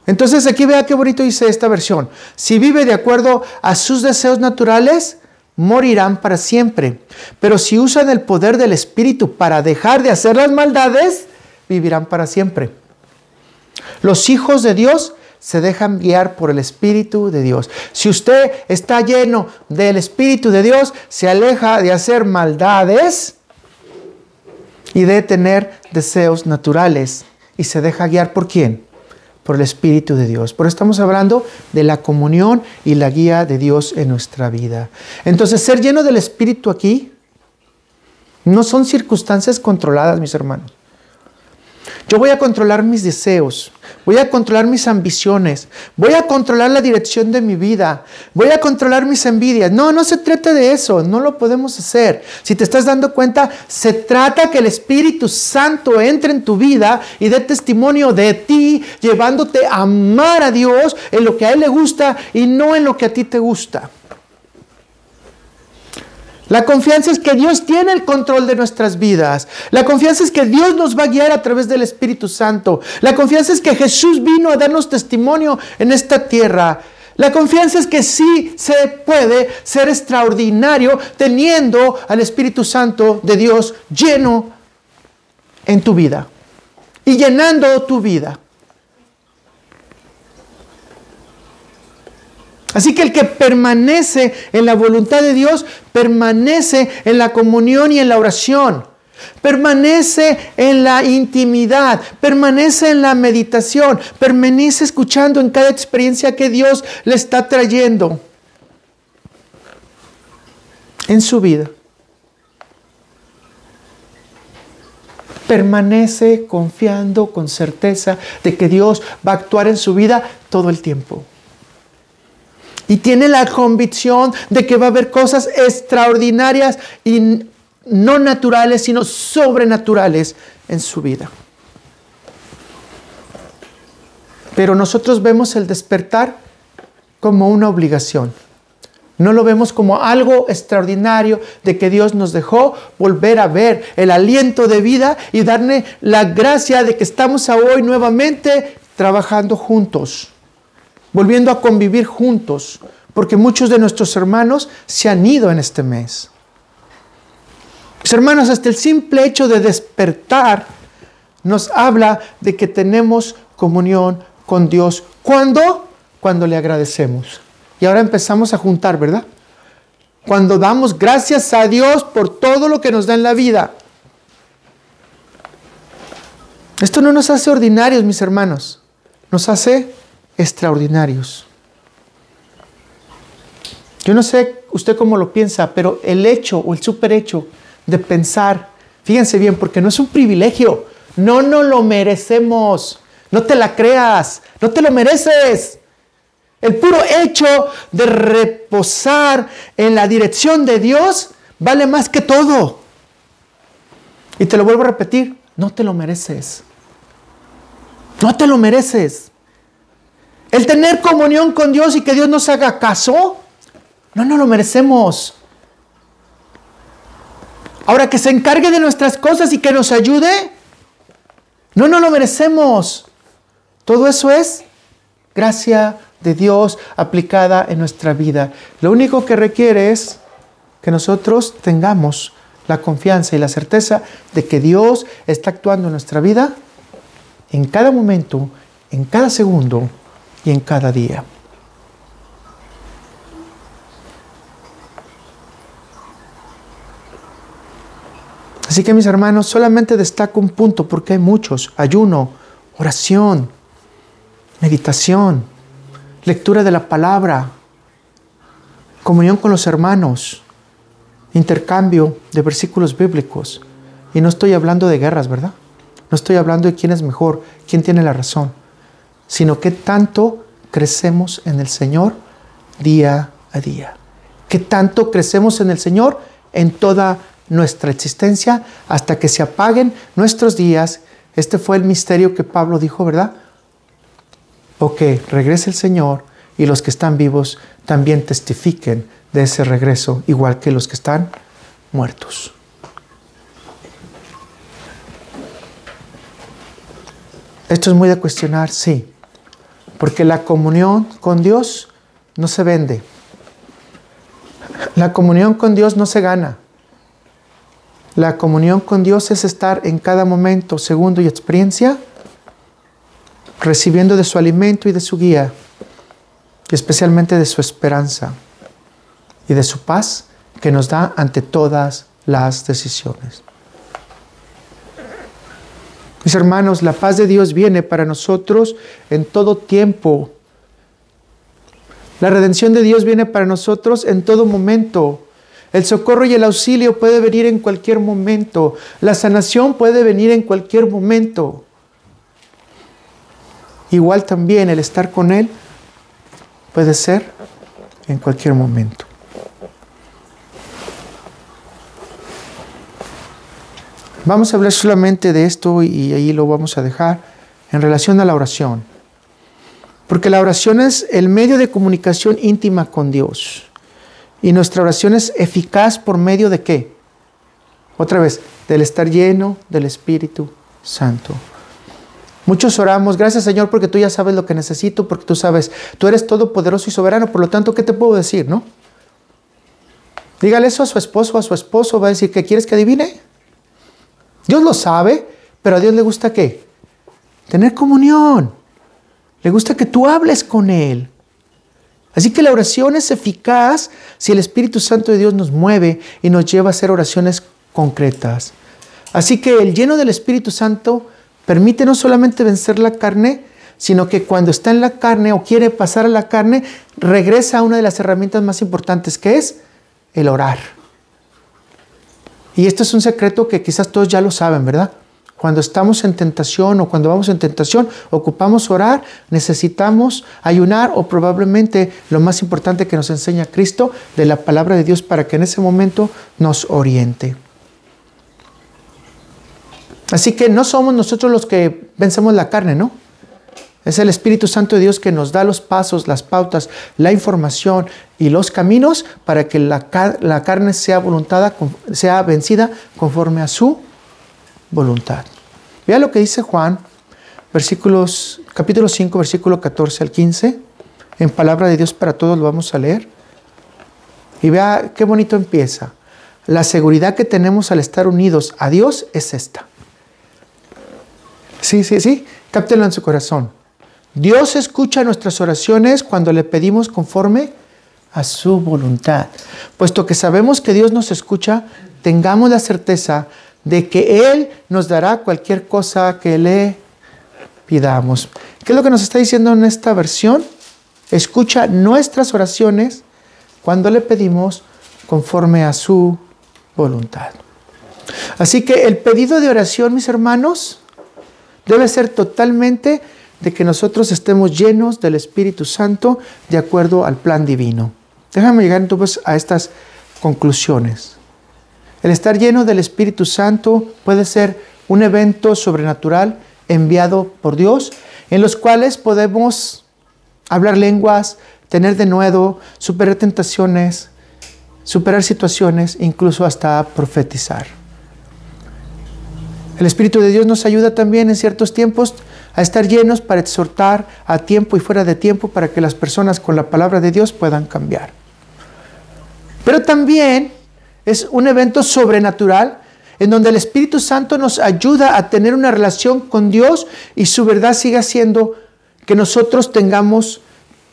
Entonces aquí vea qué bonito dice esta versión. Si vive de acuerdo a sus deseos naturales, morirán para siempre. Pero si usan el poder del Espíritu para dejar de hacer las maldades, vivirán para siempre. Los hijos de Dios se dejan guiar por el Espíritu de Dios. Si usted está lleno del Espíritu de Dios, se aleja de hacer maldades y de tener deseos naturales. ¿Y se deja guiar por quién? Por el Espíritu de Dios. Por eso estamos hablando de la comunión y la guía de Dios en nuestra vida. Entonces, ser lleno del Espíritu aquí no son circunstancias controladas, mis hermanos. Yo voy a controlar mis deseos, voy a controlar mis ambiciones, voy a controlar la dirección de mi vida, voy a controlar mis envidias. No, no se trata de eso, no lo podemos hacer. Si te estás dando cuenta, se trata que el Espíritu Santo entre en tu vida y dé testimonio de ti, llevándote a amar a Dios en lo que a Él le gusta y no en lo que a ti te gusta. La confianza es que Dios tiene el control de nuestras vidas. La confianza es que Dios nos va a guiar a través del Espíritu Santo. La confianza es que Jesús vino a darnos testimonio en esta tierra. La confianza es que sí se puede ser extraordinario teniendo al Espíritu Santo de Dios lleno en tu vida y llenando tu vida. Así que el que permanece en la voluntad de Dios, permanece en la comunión y en la oración, permanece en la intimidad, permanece en la meditación, permanece escuchando en cada experiencia que Dios le está trayendo en su vida. Permanece confiando con certeza de que Dios va a actuar en su vida todo el tiempo. Y tiene la convicción de que va a haber cosas extraordinarias y no naturales, sino sobrenaturales en su vida. Pero nosotros vemos el despertar como una obligación. No lo vemos como algo extraordinario de que Dios nos dejó volver a ver el aliento de vida y darle la gracia de que estamos hoy nuevamente trabajando juntos, volviendo a convivir juntos, porque muchos de nuestros hermanos se han ido en este mes. Mis hermanos, hasta el simple hecho de despertar nos habla de que tenemos comunión con Dios. ¿Cuándo? Cuando le agradecemos. Y ahora empezamos a juntar, ¿verdad? Cuando damos gracias a Dios por todo lo que nos da en la vida. Esto no nos hace ordinarios, mis hermanos. Nos hace extraordinarios. Yo no sé usted cómo lo piensa, pero el hecho o el superhecho de pensar, fíjense bien, porque no es un privilegio, no nos lo merecemos, no te la creas, no te lo mereces. El puro hecho de reposar en la dirección de Dios vale más que todo. Y te lo vuelvo a repetir, no te lo mereces. No te lo mereces. El tener comunión con Dios y que Dios nos haga caso, no nos lo merecemos. Ahora, que se encargue de nuestras cosas y que nos ayude, no nos lo merecemos. Todo eso es gracia de Dios aplicada en nuestra vida. Lo único que requiere es que nosotros tengamos la confianza y la certeza de que Dios está actuando en nuestra vida en cada momento, en cada segundo y en cada día. Así que, mis hermanos, solamente destaco un punto porque hay muchos: ayuno, oración, meditación, lectura de la palabra, comunión con los hermanos, intercambio de versículos bíblicos. Y no estoy hablando de guerras, ¿verdad? No estoy hablando de quién es mejor, quién tiene la razón, sino que tanto crecemos en el Señor día a día. Que tanto crecemos en el Señor en toda nuestra existencia hasta que se apaguen nuestros días. Este fue el misterio que Pablo dijo, ¿verdad? o que regrese el Señor y los que están vivos también testifiquen de ese regreso, igual que los que están muertos. Esto es muy de cuestionar, sí, porque la comunión con Dios no se vende. La comunión con Dios no se gana. La comunión con Dios es estar en cada momento, segundo y experiencia, recibiendo de su alimento y de su guía, y especialmente de su esperanza y de su paz que nos da ante todas las decisiones. Mis hermanos, la paz de Dios viene para nosotros en todo tiempo. La redención de Dios viene para nosotros en todo momento. El socorro y el auxilio puede venir en cualquier momento. La sanación puede venir en cualquier momento. Igual también el estar con Él puede ser en cualquier momento. Vamos a hablar solamente de esto y ahí lo vamos a dejar en relación a la oración. Porque la oración es el medio de comunicación íntima con Dios. Y nuestra oración es eficaz por medio de ¿qué? Otra vez, del estar lleno del Espíritu Santo. Muchos oramos, gracias Señor porque tú ya sabes lo que necesito, porque tú sabes, tú eres todopoderoso y soberano, por lo tanto, ¿qué te puedo decir, no? Dígale eso a su esposo va a decir, ¿qué quieres que adivine? Dios lo sabe, pero a Dios le gusta ¿qué? Tener comunión. Le gusta que tú hables con Él. Así que la oración es eficaz si el Espíritu Santo de Dios nos mueve y nos lleva a hacer oraciones concretas. Así que el lleno del Espíritu Santo permite no solamente vencer la carne, sino que cuando está en la carne o quiere pasar a la carne, regresa a una de las herramientas más importantes, que es el orar. Y esto es un secreto que quizás todos ya lo saben, ¿verdad? Cuando estamos en tentación o cuando vamos en tentación, ocupamos orar, necesitamos ayunar o probablemente lo más importante que nos enseña Cristo, de la palabra de Dios, para que en ese momento nos oriente. Así que no somos nosotros los que vencemos la carne, ¿no? Es el Espíritu Santo de Dios que nos da los pasos, las pautas, la información y los caminos para que la carne sea vencida conforme a su voluntad. Vea lo que dice Juan, capítulo 5, versículo 14 al 15. En palabra de Dios para todos lo vamos a leer. Y vea qué bonito empieza. La seguridad que tenemos al estar unidos a Dios es esta. Sí. Cáptelo en su corazón. Dios escucha nuestras oraciones cuando le pedimos conforme a su voluntad. Puesto que sabemos que Dios nos escucha, tengamos la certeza de que Él nos dará cualquier cosa que le pidamos. ¿Qué es lo que nos está diciendo en esta versión? Escucha nuestras oraciones cuando le pedimos conforme a su voluntad. Así que el pedido de oración, mis hermanos, debe ser totalmente de que nosotros estemos llenos del Espíritu Santo de acuerdo al plan divino. Déjame llegar entonces a estas conclusiones. El estar lleno del Espíritu Santo puede ser un evento sobrenatural enviado por Dios, en los cuales podemos hablar lenguas, tener denuedo, superar tentaciones, superar situaciones, incluso hasta profetizar. El Espíritu de Dios nos ayuda también en ciertos tiempos a estar llenos para exhortar a tiempo y fuera de tiempo para que las personas con la palabra de Dios puedan cambiar. Pero también es un evento sobrenatural en donde el Espíritu Santo nos ayuda a tener una relación con Dios y su verdad siga siendo que nosotros tengamos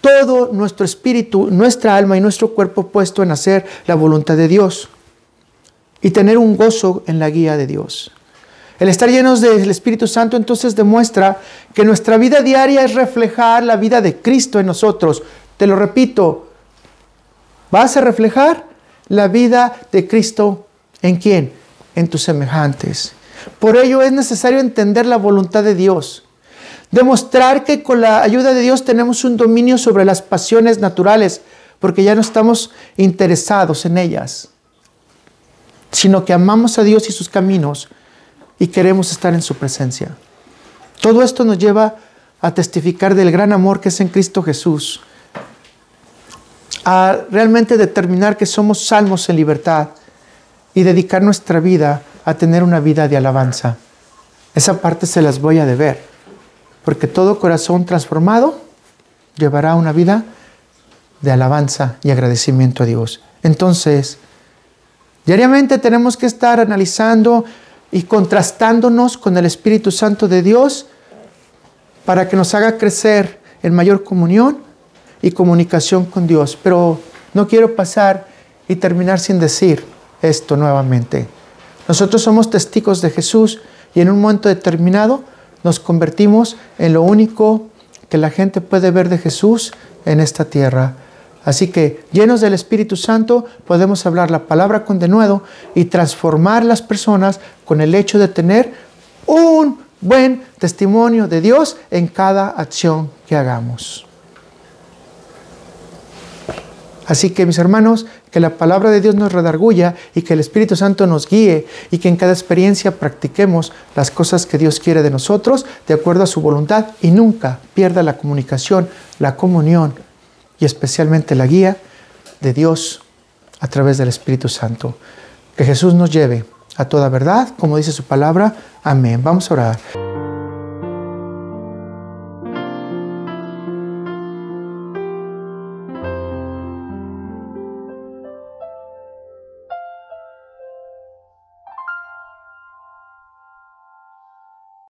todo nuestro espíritu, nuestra alma y nuestro cuerpo puesto en hacer la voluntad de Dios y tener un gozo en la guía de Dios. El estar llenos del Espíritu Santo entonces demuestra que nuestra vida diaria es reflejar la vida de Cristo en nosotros. Te lo repito, vas a reflejar la vida de Cristo ¿en quién? En tus semejantes. Por ello es necesario entender la voluntad de Dios. Demostrar que con la ayuda de Dios tenemos un dominio sobre las pasiones naturales, porque ya no estamos interesados en ellas, sino que amamos a Dios y sus caminos y queremos estar en su presencia. Todo esto nos lleva a testificar del gran amor que es en Cristo Jesús, a realmente determinar que somos salvos en libertad y dedicar nuestra vida a tener una vida de alabanza. Esa parte se las voy a deber, porque todo corazón transformado llevará una vida de alabanza y agradecimiento a Dios. Entonces, diariamente tenemos que estar analizando y contrastándonos con el Espíritu Santo de Dios para que nos haga crecer en mayor comunión y comunicación con Dios. Pero no quiero pasar y terminar sin decir esto nuevamente. Nosotros somos testigos de Jesús y en un momento determinado nos convertimos en lo único que la gente puede ver de Jesús en esta tierra. Así que, llenos del Espíritu Santo, podemos hablar la palabra con denuedo y transformar las personas con el hecho de tener un buen testimonio de Dios en cada acción que hagamos. Así que, mis hermanos, que la palabra de Dios nos redarguya y que el Espíritu Santo nos guíe y que en cada experiencia practiquemos las cosas que Dios quiere de nosotros de acuerdo a su voluntad y nunca pierda la comunicación, la comunión y especialmente la guía de Dios a través del Espíritu Santo. Que Jesús nos lleve a toda verdad, como dice su palabra. Amén. Vamos a orar.